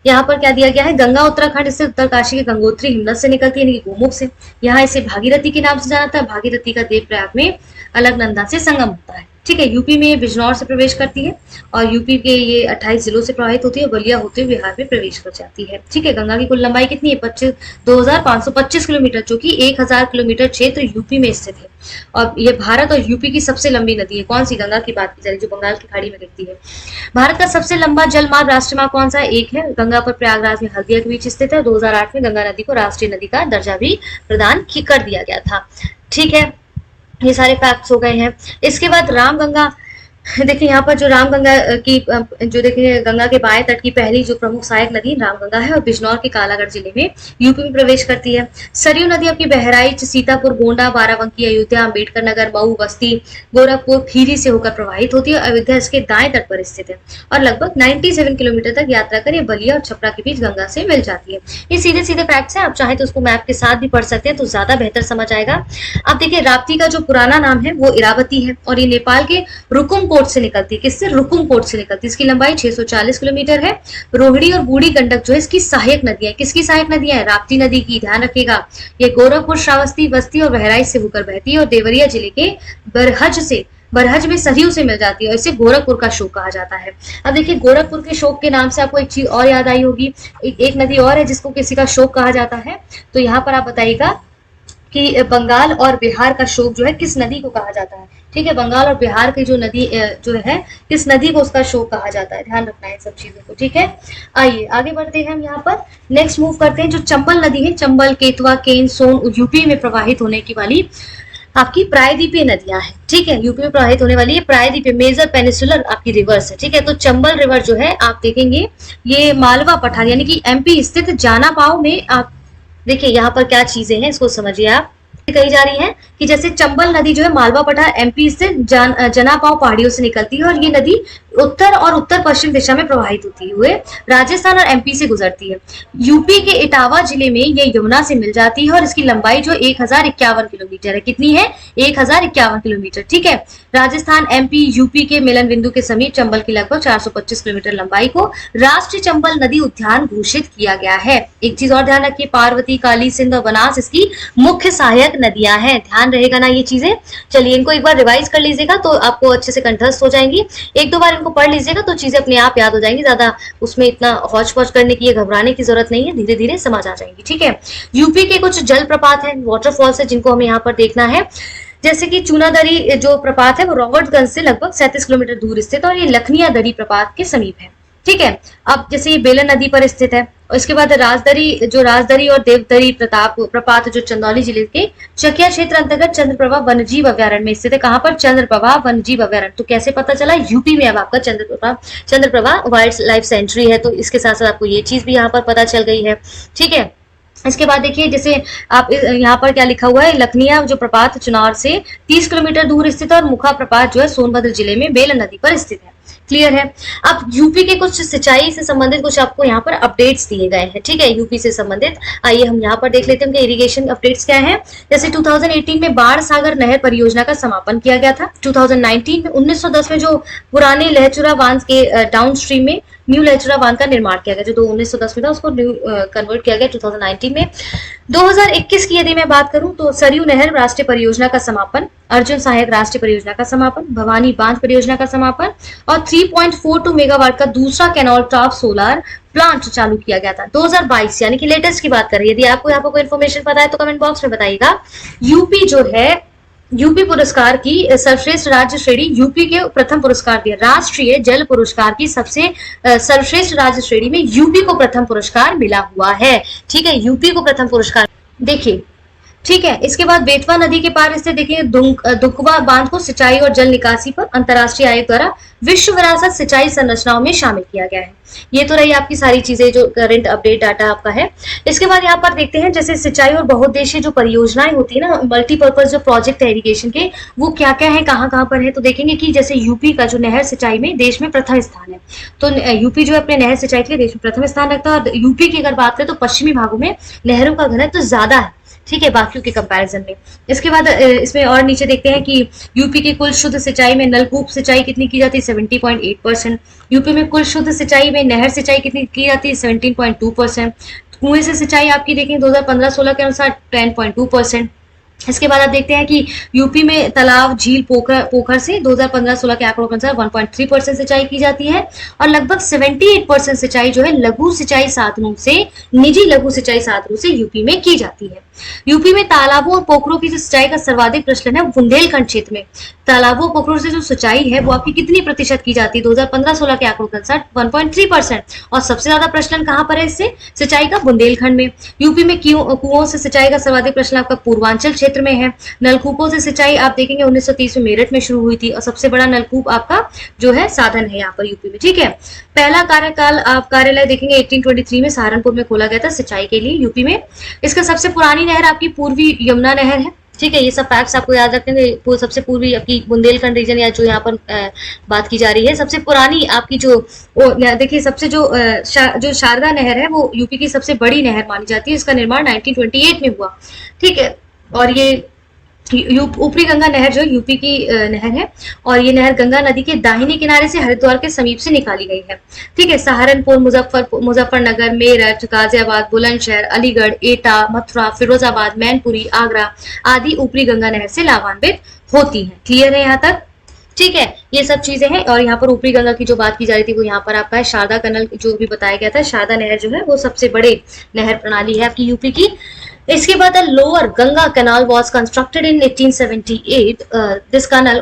यहाँ पर क्या दिया गया है, गंगा उत्तराखंड से उत्तरकाशी के गंगोत्री हिमनद से निकलती है, गोमुख से। यहाँ इसे भागीरथी के नाम से जाना था। भागीरथी का देवप्रयाग में अलकनंदा से संगम होता है। ठीक है, यूपी में ये बिजनौर से प्रवेश करती है और यूपी के ये 28 जिलों से प्रवाहित होती है, बलिया होते हुए बिहार में प्रवेश कर जाती है। ठीक है, गंगा की कुल लंबाई कितनी है, 2525 किलोमीटर, जो कि 1000 किलोमीटर क्षेत्र यूपी में स्थित है। और ये भारत और यूपी की सबसे लंबी नदी है। कौन सी? गंगा की बात की जा रही है, जो बंगाल की खाड़ी में गिरती है। भारत का सबसे लंबा जल मार्ग, राष्ट्रीय मार्ग कौन सा है? एक है, गंगा पर प्रयागराज में हल्दिया के बीच स्थित है। 2008 में गंगा नदी को राष्ट्रीय नदी का दर्जा भी प्रदान कर दिया गया था। ठीक है, ये सारे फैक्ट्स हो गए हैं। इसके बाद रामगंगा, देखिए यहाँ पर जो रामगंगा की जो देखिए गंगा के बाएं तट की पहली जो प्रमुख सहायक नदी रामगंगा है और बिजनौर के कालागढ़ जिले में यूपी में प्रवेश करती है। सरयू नदी आपकी बहराइच, सीतापुर, गोंडा, बाराबंकी, अयोध्या, अम्बेडकर नगर, मऊ, बस्ती, गोरखपुर, खीरी से होकर प्रवाहित होती है। अयोध्या इसके दाएं तट पर स्थित है और लगभग 97 किलोमीटर तक यात्रा कर बलिया और छपरा के बीच गंगा से मिल जाती है। ये सीधे सीधे फैक्ट्स हैं, आप चाहे तो उसको मैप के साथ भी पढ़ सकते हैं तो ज्यादा बेहतर समझ आएगा। अब देखिए राप्ती का जो पुराना नाम है वो इरावती है और ये नेपाल के रुकुम कोट से निकलती है। किससे? रुकुम कोट से निकलती है। इसकी लंबाई 640 किलोमीटर है। रोहिणी और बूढ़ी गंडक जो है इसकी सहायक नदियां है। किसकी सहायक नदियां है? राप्ती नदी की। ध्यान रखिएगा, ये गोरखपुर, श्रावस्ती, बस्ती और बहराइच से होकर बहती है और देवरिया जिले के बरहज में सरयू से मिल जाती है और इसे गोरखपुर का शोक कहा जाता है। अब देखिए गोरखपुर के शोक के नाम से आपको एक चीज और याद आई होगी, एक नदी और है जिसको किसी का शोक कहा जाता है, तो यहाँ पर आप बताइएगा कि बंगाल और बिहार का शोक जो है किस नदी को कहा जाता है। ठीक है, बंगाल और बिहार की जो नदी जो है किस नदी को उसका शोक कहा जाता है, ध्यान रखना है इन सब चीजों को। ठीक है, आइए आगे बढ़ते हैं हम यहाँ पर नेक्स्ट मूव करते हैं। जो चंबल नदी है, चंबल, केतवा, केन, सोन यूपी में प्रवाहित होने की वाली आपकी प्रायद्वीपीय नदियां हैं। ठीक है, यूपी में प्रवाहित होने वाली ये प्रायद्वीपीय मेजर पेनिसुलर आपकी रिवर्स है। ठीक है, तो चंबल रिवर जो है आप देखेंगे ये मालवा पठार यानी कि एमपी स्थित जानापाव में आप देखिए यहाँ पर क्या चीजें हैं इसको समझिए आप। कही जा रही है कि जैसे चंबल नदी जो है मालवा पठार एमपी से जनापाव पहाड़ियों से निकलती है और ये नदी उत्तर और उत्तर पश्चिम दिशा में प्रवाहित होती हुए राजस्थान और एमपी से गुजरती है। यूपी के इटावा जिले में ये यमुना से मिल जाती है और इसकी लंबाई जो 1051 किलोमीटर है। कितनी है? 1051 किलोमीटर। ठीक है, राजस्थान, एमपी, यूपी के मिलन बिंदु के समीप चंबल की लगभग 425 किलोमीटर लंबाई को राष्ट्रीय चंबल नदी उद्यान घोषित किया गया है। एक चीज और ध्यान रखिए, पार्वती, काली, सिंध और बनास इसकी मुख्य सहायक नदियां हैं। ध्यान रहेगा ना ये चीजें। चलिए इनको एक बार रिवाइज कर लीजिएगा तो आपको अच्छे से कंठस्थ हो जाएंगी। एक दो बार इनको पढ़ लीजिएगा तो चीजें अपने आप याद हो जाएंगी। ज्यादा उसमें इतना हौच पौच करने की, घबराने की जरूरत नहीं है, धीरे धीरे समझ आ जाएंगी। ठीक है, यूपी के कुछ जल प्रपात है, वाटरफॉल्स है जिनको हमें यहाँ पर देखना है। जैसे कि चूनादरी जो प्रपात है वो रॉबर्टगंज से लगभग 37 किलोमीटर दूर स्थित और ये लखनिया दरी प्रपात के समीप है। ठीक है, अब जैसे ये बेलन नदी पर स्थित है और इसके बाद राजदरी और देवदरी प्रपात जो चंदौली जिले के चकिया क्षेत्र अंतर्गत चंद्रप्रभा वन्यजीव अभ्यारण्य में स्थित है। कहां पर? चंद्रप्रभा वन्यजीव अभ्यारण्य। तो कैसे पता चला? यूपी में अब आपका चंद्रप्रभा वाइल्ड लाइफ सेंचुरी है, तो इसके साथ साथ आपको ये चीज भी यहाँ पर पता चल गई है। ठीक है, इसके बाद देखिए जैसे आप यहाँ पर क्या लिखा हुआ है, लखनिया जो प्रपात चुनार से 30 किलोमीटर दूर स्थित है और मुखा प्रपात जो है सोनभद्र जिले में बेलन नदी पर स्थित है। क्लियर है। अब यूपी के कुछ सिंचाई से संबंधित कुछ आपको यहाँ पर अपडेट्स दिए गए हैं। ठीक है, यूपी से संबंधित आइए हम यहाँ पर देख लेते हैं कि इरिगेशन अपडेट्स क्या है। जैसे 2018 में बाढ़ सागर नहर परियोजना का समापन किया गया था। 2019 में 1910 में जो पुराने लहचुरा बांध के डाउन स्ट्रीम में न्यू लहचुरा बांध का निर्माण किया गया, जो 1910 में था उसको न्यू कन्वर्ट किया गया 2019 में। 2021 की यदि मैं बात करूं तो सरयू नहर राष्ट्रीय परियोजना का समापन, अर्जुन सहायक राष्ट्रीय परियोजना का समापन, भवानी बांध परियोजना का समापन और 3.42 मेगावाट का दूसरा कैनॉल टॉप सोलर प्लांट चालू किया गया था 2022 यानी कि लेटेस्ट की बात करें। यदि आपको यहाँ पर कोई इन्फॉर्मेशन पता है तो कमेंट बॉक्स में बताइएगा। यूपी जो है यूपी पुरस्कार की सर्वश्रेष्ठ राज्य श्रेणी यूपी के प्रथम पुरस्कार दिया। राष्ट्रीय जल पुरस्कार की सबसे सर्वश्रेष्ठ राज्य श्रेणी में यूपी को प्रथम पुरस्कार मिला हुआ है। ठीक है, यूपी को प्रथम पुरस्कार। देखिए ठीक है, इसके बाद बेतवा नदी के पार स्थित देखिए दुखवा बांध को सिंचाई और जल निकासी पर अंतर्राष्ट्रीय आयोग द्वारा विश्व विरासत सिंचाई संरचनाओं में शामिल किया गया है। ये तो रही आपकी सारी चीजें जो करंट अपडेट डाटा आपका है। इसके बाद यहाँ पर देखते हैं जैसे सिंचाई और बहुउद्देशीय जो परियोजनाएं होती है ना, मल्टीपर्पज जो प्रोजेक्ट है इरिगेशन के, वो क्या क्या है, कहाँ कहाँ पर है। तो देखेंगे कि जैसे यूपी का जो नहर सिंचाई में देश में प्रथम स्थान है, तो यूपी जो है अपने नहर सिंचाई के लिए देश में प्रथम स्थान रखता है। और यूपी की अगर बात करें तो पश्चिमी भागों में नहरों का घनत्व तो ज्यादा है, ठीक है, बाकियों के कंपैरिजन में। इसके बाद इसमें और नीचे देखते हैं कि यूपी की कुल शुद्ध सिंचाई में नलकूप सिंचाई कितनी की जाती है, 70.8%। यूपी में कुल शुद्ध सिंचाई में नहर सिंचाई कितनी की जाती है, 17.2%। कुएं से सिंचाई आपकी देखें 2015-16 के अनुसार 10.2%। इसके बाद आप देखते हैं कि यूपी में तालाब, झील, पोखर से 2015-16 के आंकड़ों के अनुसार 1.3% सिंचाई की जाती है और लगभग 78% सिंचाई जो है लघु सिंचाई साधनों से, निजी लघु सिंचाई साधनों से यूपी में की जाती है। यूपी में तालाबों और पोखरों की जो सिंचाई का सर्वाधिक प्रचलन है बुंदेलखंड क्षेत्र में। तालाबों पोखरों से जो सिंचाई है वो आपकी कितनी प्रतिशत की जाती है, 2015-16 के आंकड़ों के अनुसार 1.3%। और सबसे ज्यादा प्रचलन कहां पर है इससे सिंचाई का, बुंदेलखंड में। यूपी में कुओं से सिंचाई का सर्वाधिक प्रचलन आपका पूर्वांचल क्षेत्र में है। नलकूपों से सिंचाई आप देखेंगे 1930 में मेरठ में शुरू हुई थी और सबसे बड़ा नलकूप आपका जो है साधन है यहाँ पर यूपी में। ठीक है, पहला कार्यकाल आप कार्यालय देखेंगे 1823 में सहारनपुर में खोला गया था सिंचाई के लिए यूपी में। इसका सबसे पुरानी नहर आपकी पूर्वी यमुना नहर है। ठीक है, ये सब फैक्ट्स आपको याद रखने हैं। सबसे पूर्वी आपकी बुंदेलखंड रीजन या जो यहाँ पर बात की जा रही है, सबसे पुरानी आपकी जो देखिए सबसे जो शारदा नहर है वो यूपी की सबसे बड़ी नहर मानी जाती है। इसका निर्माण 1928 में हुआ। ठीक है, और ये ऊपरी गंगा नहर जो यूपी की नहर है और ये नहर गंगा नदी के दाहिने किनारे से हरिद्वार के समीप से निकाली गई है। ठीक है, सहारनपुर, मुजफ्फरनगर, मेरठ, गाजियाबाद, बुलंदशहर, अलीगढ़, एटा, मथुरा, फिरोजाबाद, मैनपुरी, आगरा आदि ऊपरी गंगा नहर से लाभान्वित होती हैं। क्लियर है यहाँ तक? ठीक है, ये सब चीजें हैं। और यहाँ पर ऊपरी गंगा की जो बात की जा रही थी वो यहाँ पर आपका है शारदा कनल जो भी बताया गया था। शारदा नहर जो है वो सबसे बड़े नहर प्रणाली है आपकी यूपी की। इसके बाद lower Ganga canal was constructed in 1878. This canal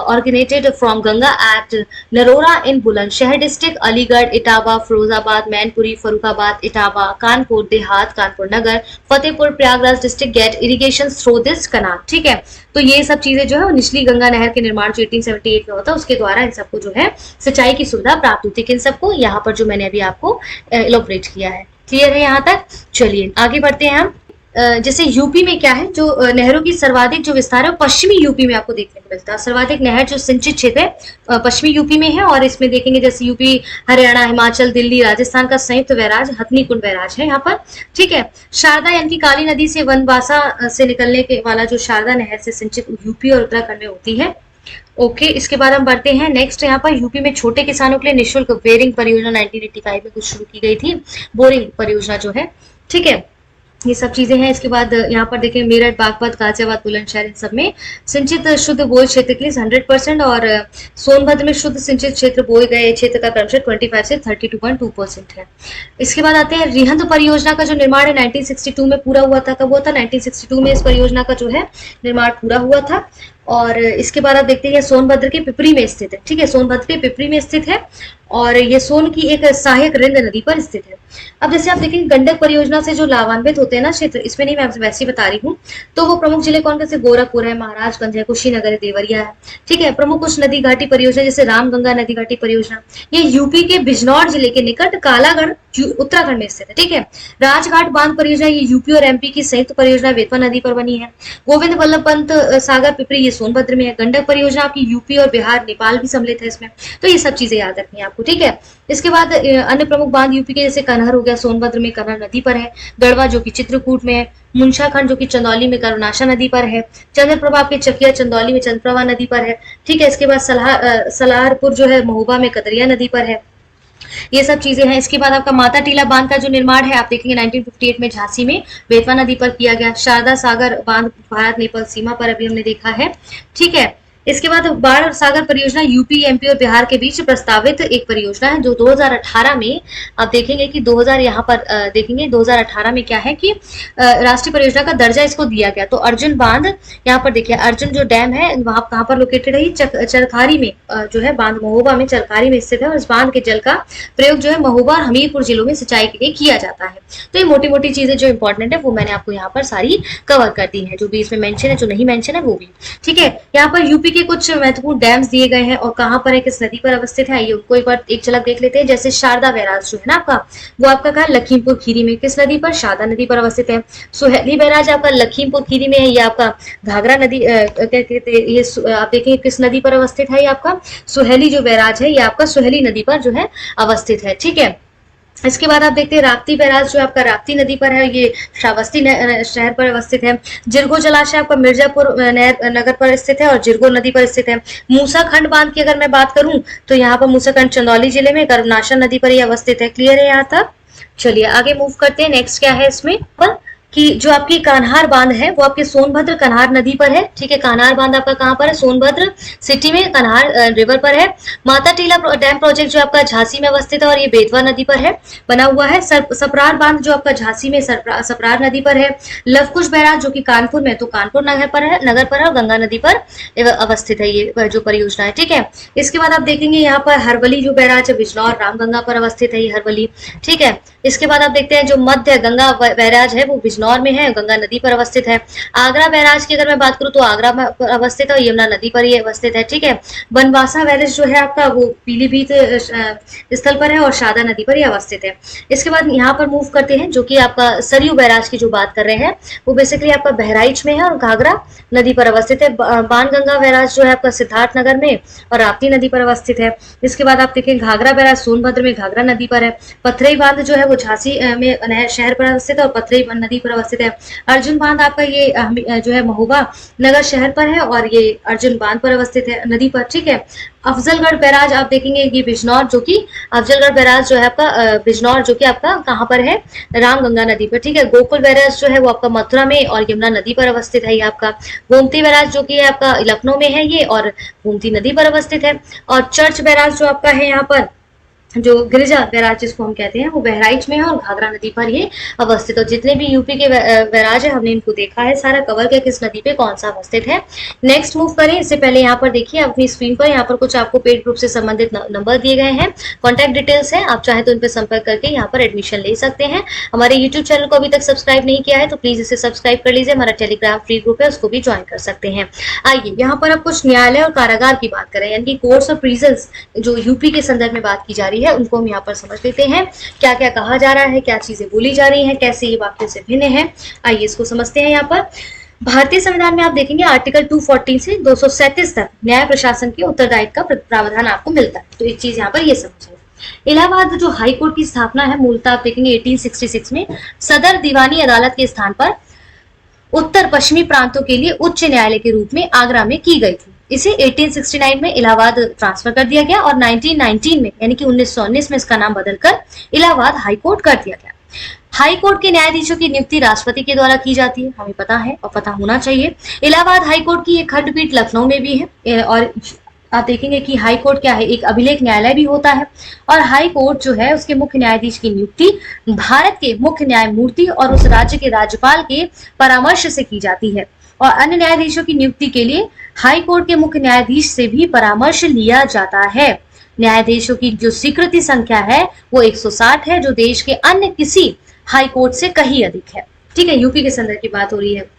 originated from Ganga at Narora in Bulandshahr district, Aligarh, Etawah, Firozabad, Mainpuri, Farrukhabad, Etawah, Kanpur Dehat, Kanpur Nagar, Fatehpur, Prayagraj district get irrigation through this canal. ठीक है, तो ये सब चीजें जो है निचली गंगा नहर के निर्माण जो 1878 में होता है उसके द्वारा इन सबको जो है सिंचाई की सुविधा प्राप्त होती है. इन सबको यहाँ पर जो मैंने अभी आपको इलोबरेट किया है. क्लियर है यहाँ तक? चलिए आगे बढ़ते हैं हम. जैसे यूपी में क्या है, जो नहरों की सर्वाधिक जो विस्तार है पश्चिमी यूपी में आपको देखने को मिलता है. सर्वाधिक नहर जो सिंचित क्षेत्र है पश्चिमी यूपी में है, और इसमें देखेंगे जैसे यूपी, हरियाणा, हिमाचल, दिल्ली, राजस्थान का संयुक्त बैराज हथनी कुंड बैराज है यहाँ पर. ठीक है, शारदा यानी कि काली नदी से वनवासा से निकलने के वाला जो शारदा नहर से सिंचित यूपी और उत्तराखंड में होती है. ओके, इसके बाद हम बढ़ते हैं नेक्स्ट. यहाँ पर यूपी में छोटे किसानों के लिए निःशुल्क बोरिंग परियोजना 1985 में कुछ शुरू की गई थी, बोरिंग परियोजना जो है. ठीक है, ये सब चीजें हैं. इसके बाद यहाँ पर देखें मेरठ, बागपत, गाजियाबाद, बुलंदशहर, इन सब में सिंचित शुद्ध बोए क्षेत्र के लिए 100%, और सोनभद्र में शुद्ध सिंचित क्षेत्र बोए गए क्षेत्र का क्रमशः 25 से 32.2% है. इसके बाद आते हैं रिहंद परियोजना का जो निर्माण है 1962 में पूरा हुआ था. कब हुआ था? 1962 में इस परियोजना का जो है निर्माण पूरा हुआ था. और इसके बाद आप देखते हैं सोनभद्र के पिपरी में स्थित है. ठीक है, सोनभद्र के पिपरी में स्थित है, और ये सोन की एक सहायक रिंद नदी पर स्थित है. अब जैसे आप देखेंगे गंडक परियोजना से जो लाभान्वित होते हैं ना क्षेत्र, इसमें नहीं मैं आपसे वैसे ही बता रही हूँ, तो वो प्रमुख जिले कौन कैसे गोरखपुर है, महाराजगंज है, कुशीनगर है, देवरिया है. ठीक है, प्रमुख कुछ नदी घाटी परियोजना जैसे रामगंगा नदी घाटी परियोजना, ये यूपी के बिजनौर जिले के निकट कालागढ़ उत्तराखंड में स्थित है. ठीक है, राजघाट बांध परियोजना ये यूपी और एमपी की संयुक्त परियोजना बेतवा नदी पर बनी है. गोविंद वल्लभ पंत सागर पिपरी ये सोनभद्र में है. गंडक परियोजना आपकी यूपी और बिहार, नेपाल भी सम्मिलित है इसमें. तो ये सब चीजें याद रखनी है आपको. ठीक है, इसके बाद अन्य प्रमुख बांध यूपी के जैसे कनहर हो गया, सोनभद्र में कनहर नदी पर है. गढ़वा जो कि चित्रकूट में है. मुंशाखंड जो कि चंदौली में करुणाशा नदी पर है. चंद्रप्रभा आपके चकिया चंदौली में चंद्रप्रभा नदी पर है. ठीक है, इसके बाद सलारपुर जो है महोबा में कतरिया नदी पर है. ये सब चीजें हैं. इसके बाद आपका माता टीला बांध का जो निर्माण है आप देखेंगे 1958 में झांसी में बेतवा नदी पर किया गया. शारदा सागर बांध भारत नेपाल सीमा पर अभी हमने देखा है. ठीक है, इसके बाद बाढ़ सागर परियोजना यूपी, एमपी और बिहार के बीच प्रस्तावित एक परियोजना है जो 2018 में आप देखेंगे कि 2000 यहाँ पर देखेंगे 2018 में क्या है कि राष्ट्रीय परियोजना का दर्जा इसको दिया गया. तो अर्जुन बांध यहाँ पर देखिए, अर्जुन जो डैम है वहां कहाँ पर लोकेटेड है, चरखारी में जो है बांध महोबा में चरखारी में स्थित है. और इस बांध के जल का प्रयोग जो है महोबा और हमीरपुर जिलों में सिंचाई के लिए किया जाता है. तो ये मोटी मोटी चीजें जो इंपॉर्टेंट है वो मैंने आपको यहाँ पर सारी कवर कर दी है, जो भी इसमें मेंशन है, जो नहीं मेंशन है वो भी. ठीक है, यहाँ पर यूपी के कुछ महत्वपूर्ण डैम्स दिए गए हैं और कहां पर है, किस नदी पर अवस्थित है, ये उनको एक बार एक झलक देख लेते हैं. जैसे शारदा बैराज जो है ना आपका, वो आपका कहा लखीमपुर खीरी में, किस नदी पर, शारदा नदी पर अवस्थित है. सुहेली बैराज आपका लखीमपुर खीरी में है, ये आपका घाघरा नदी कहते हैं, ये आप देखेंगे किस नदी पर अवस्थित है, ये आपका सुहेली जो बैराज है ये आपका सुहेली नदी पर जो है अवस्थित है. ठीक है, इसके बाद आप देखते हैं राप्ती बैराज जो आपका राप्ती नदी पर है, ये श्रावस्ती शहर पर अवस्थित है. जिरगो जलाशय आपका मिर्जापुर नगर पर स्थित है और जिरगो नदी पर स्थित है. मूसाखंड बांध की अगर मैं बात करूं तो यहाँ पर मूसाखंड चंदौली जिले में करुणाशा नदी पर ही अवस्थित है. क्लियर है यहाँ तक? चलिए आगे मूव करते हैं. नेक्स्ट क्या है इसमें कि जो आपकी कान्हार बांध है वो आपके सोनभद्र कन्हार नदी पर है. ठीक है, कान्हार बांध आपका कहाँ पर है, सोनभद्र सिटी में कन्हार रिवर पर है. माता टीला डैम प्रोजेक्ट जो आपका झांसी में अवस्थित है और ये बेतवा नदी पर है बना हुआ है. सप्रार बांध जो आपका झांसी में सप्रार नदी पर है. लवकुश बैराज जो कि कानपुर में, तो कानपुर नगर पर है और गंगा नदी पर अवस्थित है ये जो परियोजना है. ठीक है, इसके बाद आप देखेंगे यहाँ पर हरवली जो बैराज है बिजनौर रामगंगा पर अवस्थित है ये हरवली. ठीक है, इसके बाद आप देखते हैं जो मध्य गंगा बैराज है वो बिजनौर में है, गंगा नदी पर अवस्थित है. आगरा बैराज की अगर मैं बात करूं तो आगरा पर अवस्थित है, यमुना नदी पर ही अवस्थित है. ठीक है, बनवासा बैराज जो है आपका वो पीलीभीत स्थल पर है और शारदा नदी पर ही अवस्थित है. इसके बाद यहाँ पर मूव करते हैं जो कि आपका सरयू बैराज की जो बात कर रहे हैं वो बेसिकली आपका बहराइच में है और घाघरा नदी पर अवस्थित है. बाणगंगा बैराज जो है आपका सिद्धार्थ नगर में और राप्ती नदी पर अवस्थित है. इसके बाद आप देखें घाघरा बैराज सोनभद्र में घाघरा नदी पर है. पथरई बांध जो है वो झांसी में शहर पर अवस्थित है और पथरई नदी पर अवस्थित है. अर्जुन बांध आपका ये जो है महोबा नगर शहर पर है और ये अर्जुन बांध पर अवस्थित है नदी पर. ठीक है, अफजलगढ़ बैराज आप देखेंगे ये बिजनौर जो कि अफजलगढ़ बैराज जो है आपका बिजनौर जो कि आपका कहाँ पर है, रामगंगा नदी पर. ठीक है, गोकुल बैराज जो है वो आपका मथुरा में और यमुना नदी पर अवस्थित है ये आपका. गोमती बैराज जो कि आपका लखनऊ में है ये और गोमती नदी पर अवस्थित है. और चर्च बैराज जो आपका है यहाँ पर जो गिरिजा बैराज जिसको हम कहते हैं वो बहराइच में है और घाघरा नदी पर ये अवस्थित। और जितने भी यूपी के बैराज है हमने इनको देखा है, सारा कवर किया किस नदी पे कौन सा अवस्थित है। नेक्स्ट मूव करें, इससे पहले यहाँ पर देखिए अपनी स्क्रीन पर यहाँ पर कुछ आपको पेड ग्रुप से संबंधित नंबर दिए गए हैं, कॉन्टैक्ट डिटेल्स है, आप चाहे तो इन पर संपर्क करके यहाँ पर एडमिशन ले सकते हैं। हमारे यूट्यूब चैनल को अभी तक सब्सक्राइब नहीं किया है तो प्लीज इसे सब्सक्राइब कर लीजिए, हमारा टेलीग्राम फ्री ग्रुप है उसको भी ज्वाइन कर सकते हैं। आइए यहाँ पर अब कुछ न्यायालय और कारागार की बात करें, यानी कि कोर्ट्स और प्रिजन्स जो यूपी के संदर्भ में बात की जा रही है उनको हम यहाँ पर समझ लेते हैं, क्या क्या कहा जा रहा है, क्या चीजें बोली जा रही हैं, कैसे ये वाक्य से भिन्न है। आइए इसको समझते हैं। यहाँ पर भारतीय संविधान में आप देखेंगे आर्टिकल 240 से 237 तक न्याय प्रशासन के उत्तरदायित्व का प्रावधान आपको मिलता है, तो एक चीज यहाँ पर ये समझिए। इलाहाबाद जो हाई कोर्ट की स्थापना है मूलतः आप देखेंगे 1866 में सदर दीवानी अदालत के स्थान पर उत्तर पश्चिमी प्रांतों के लिए उच्च न्यायालय के रूप में आगरा में की गई थी। इसे 1869 में इलाहाबाद ट्रांसफर कर दिया गया और 1919 में यानी कि 1919 में इसका नाम बदलकर इलाहाबाद हाई कोर्ट कर दिया गया। हाई कोर्ट के न्यायाधीशों की नियुक्ति राष्ट्रपति के द्वारा की जाती है, हमें पता है और पता होना चाहिए। इलाहाबाद हाई कोर्ट की एक खंडपीठ लखनऊ में भी है और आप देखेंगे कि हाई कोर्ट क्या है, एक अभिलेख न्यायालय भी होता है। और हाई कोर्ट जो है उसके मुख्य न्यायाधीश की नियुक्ति भारत के मुख्य न्यायमूर्ति और उस राज्य के राज्यपाल के परामर्श से की जाती है। और अन्य न्यायाधीशों की नियुक्ति के लिए हाई कोर्ट के मुख्य न्यायाधीश से भी परामर्श लिया जाता है। न्यायाधीशों की जो स्वीकृति संख्या है वो 160 है, जो देश के अन्य किसी हाई कोर्ट से कहीं अधिक है। ठीक है, यूपी के संदर्भ की बात हो रही है।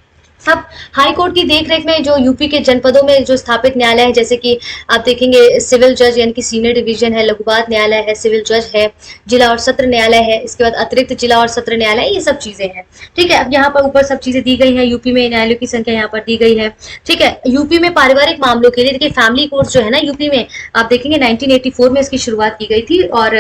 अब हाई कोर्ट की देखरेख में जो यूपी के जनपदों में जो स्थापित न्यायालय है, जैसे कि आप देखेंगे सिविल जज यानी कि सीनियर डिवीजन है, लघुबाद न्यायालय है, सिविल जज है, जिला और सत्र न्यायालय है, इसके बाद अतिरिक्त जिला और सत्र न्यायालय, ये सब चीजें हैं। ठीक है, अब यहाँ पर ऊपर सब चीजें दी गई है, यूपी में न्यायालयों की संख्या यहाँ पर दी गई है। ठीक है, यूपी में पारिवारिक मामलों के लिए देखिए फैमिली कोर्ट जो है ना यूपी में, आप देखेंगे 1984 में इसकी शुरुआत की गई थी। और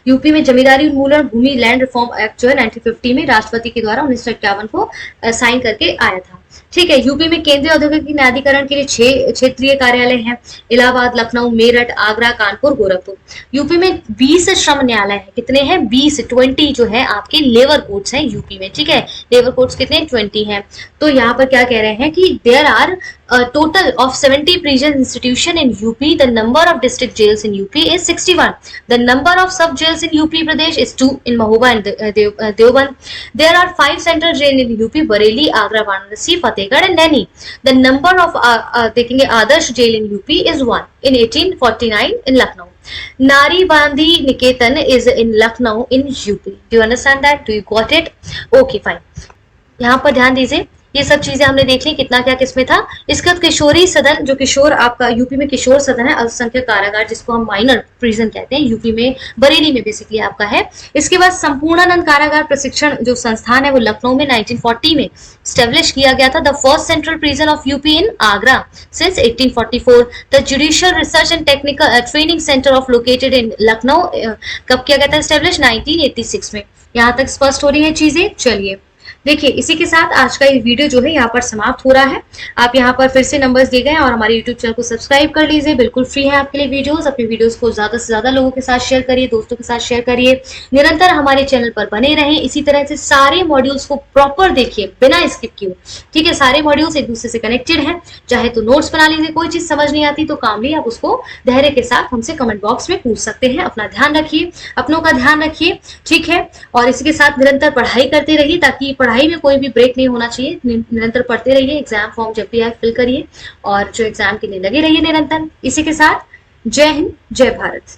यूपी में जमींदारी उन्मूलन भूमि लैंड रिफॉर्म एक्ट जो है 1950 में राष्ट्रपति के द्वारा 1951 को साइन करके आया था। ठीक है, यूपी में केंद्रीय औद्योगिक न्यायाधिकरण के लिए 6 क्षेत्रीय कार्यालय हैं, इलाहाबाद, लखनऊ, मेरठ, आगरा, कानपुर, गोरखपुर। यूपी में 20 श्रम न्यायालय है, कितने हैं 20 जो है आपके लेबर कोर्ट्स हैं यूपी में। ठीक है, लेबर कोर्ट्स कितने 20 हैं। तो यहाँ पर क्या कह रहे हैं कि there are total of 70 prison institution in UP. The number of district jails in UP is 61. The number of sub jails in UP Pradesh is 2 in Mahoba and Deoband. There are 5 central jail in UP: Bareilly, Agra, Varanasi, Fatehgarh and Naini. The number of taking Adarsh jail in UP is 1 in 1849 in Lucknow. Nari Bandi Niketan is in Lucknow in UP. Do you understand that? Do you got it? Okay, fine. यहाँ पर ध्यान दीजिए, ये सब चीजें हमने देख ली, कितना क्या किसमें था। इसके बाद किशोरी सदन, जो किशोर आपका यूपी में किशोर सदन है, अल्पसंख्यक कारागार जिसको हम माइनर प्रिजन कहते हैं, यूपी में बरेली में बेसिकली आपका है। इसके बाद संपूर्णानंद कारागार प्रशिक्षण जो संस्थान है वो लखनऊ में 1940 में स्टेब्लिश किया गया था। The first central prison of UP in Agra since 1844। The judicial research and technical training centre of located in Lucknow कब किया गया था स्टेब्लिश 1986 में। यहाँ तक स्पष्ट हो रही है चीजें। चलिए देखिए, इसी के साथ आज का ये वीडियो जो है यहाँ पर समाप्त हो रहा है। आप यहाँ पर फिर से नंबर्स दिए गए हैं और हमारे यूट्यूब चैनल को सब्सक्राइब कर लीजिए, बिल्कुल फ्री है आपके लिए वीडियोस। अपने वीडियोस को ज्यादा से ज्यादा लोगों के साथ शेयर करिए, दोस्तों के साथ शेयर करिए, निरंतर हमारे चैनल पर बने रहें। इसी तरह से सारे मॉड्यूल्स को प्रॉपर देखिए बिना स्किप किए। ठीक है, सारे मॉड्यूल्स एक दूसरे से कनेक्टेड है, चाहे तो नोट्स बना लीजिए, कोई चीज समझ नहीं आती तो कामली आप उसको धैर्य के साथ हमसे कमेंट बॉक्स में पूछ सकते हैं। अपना ध्यान रखिए, अपनों का ध्यान रखिए। ठीक है, और इसी के साथ निरंतर पढ़ाई करते रहिए ताकि पढ़ाई में कोई भी ब्रेक नहीं होना चाहिए। निरंतर पढ़ते रहिए, एग्जाम फॉर्म जब भी आए फिल करिए और जो एग्जाम के लिए लगे रहिए निरंतर। इसी के साथ जय हिंद, जय भारत।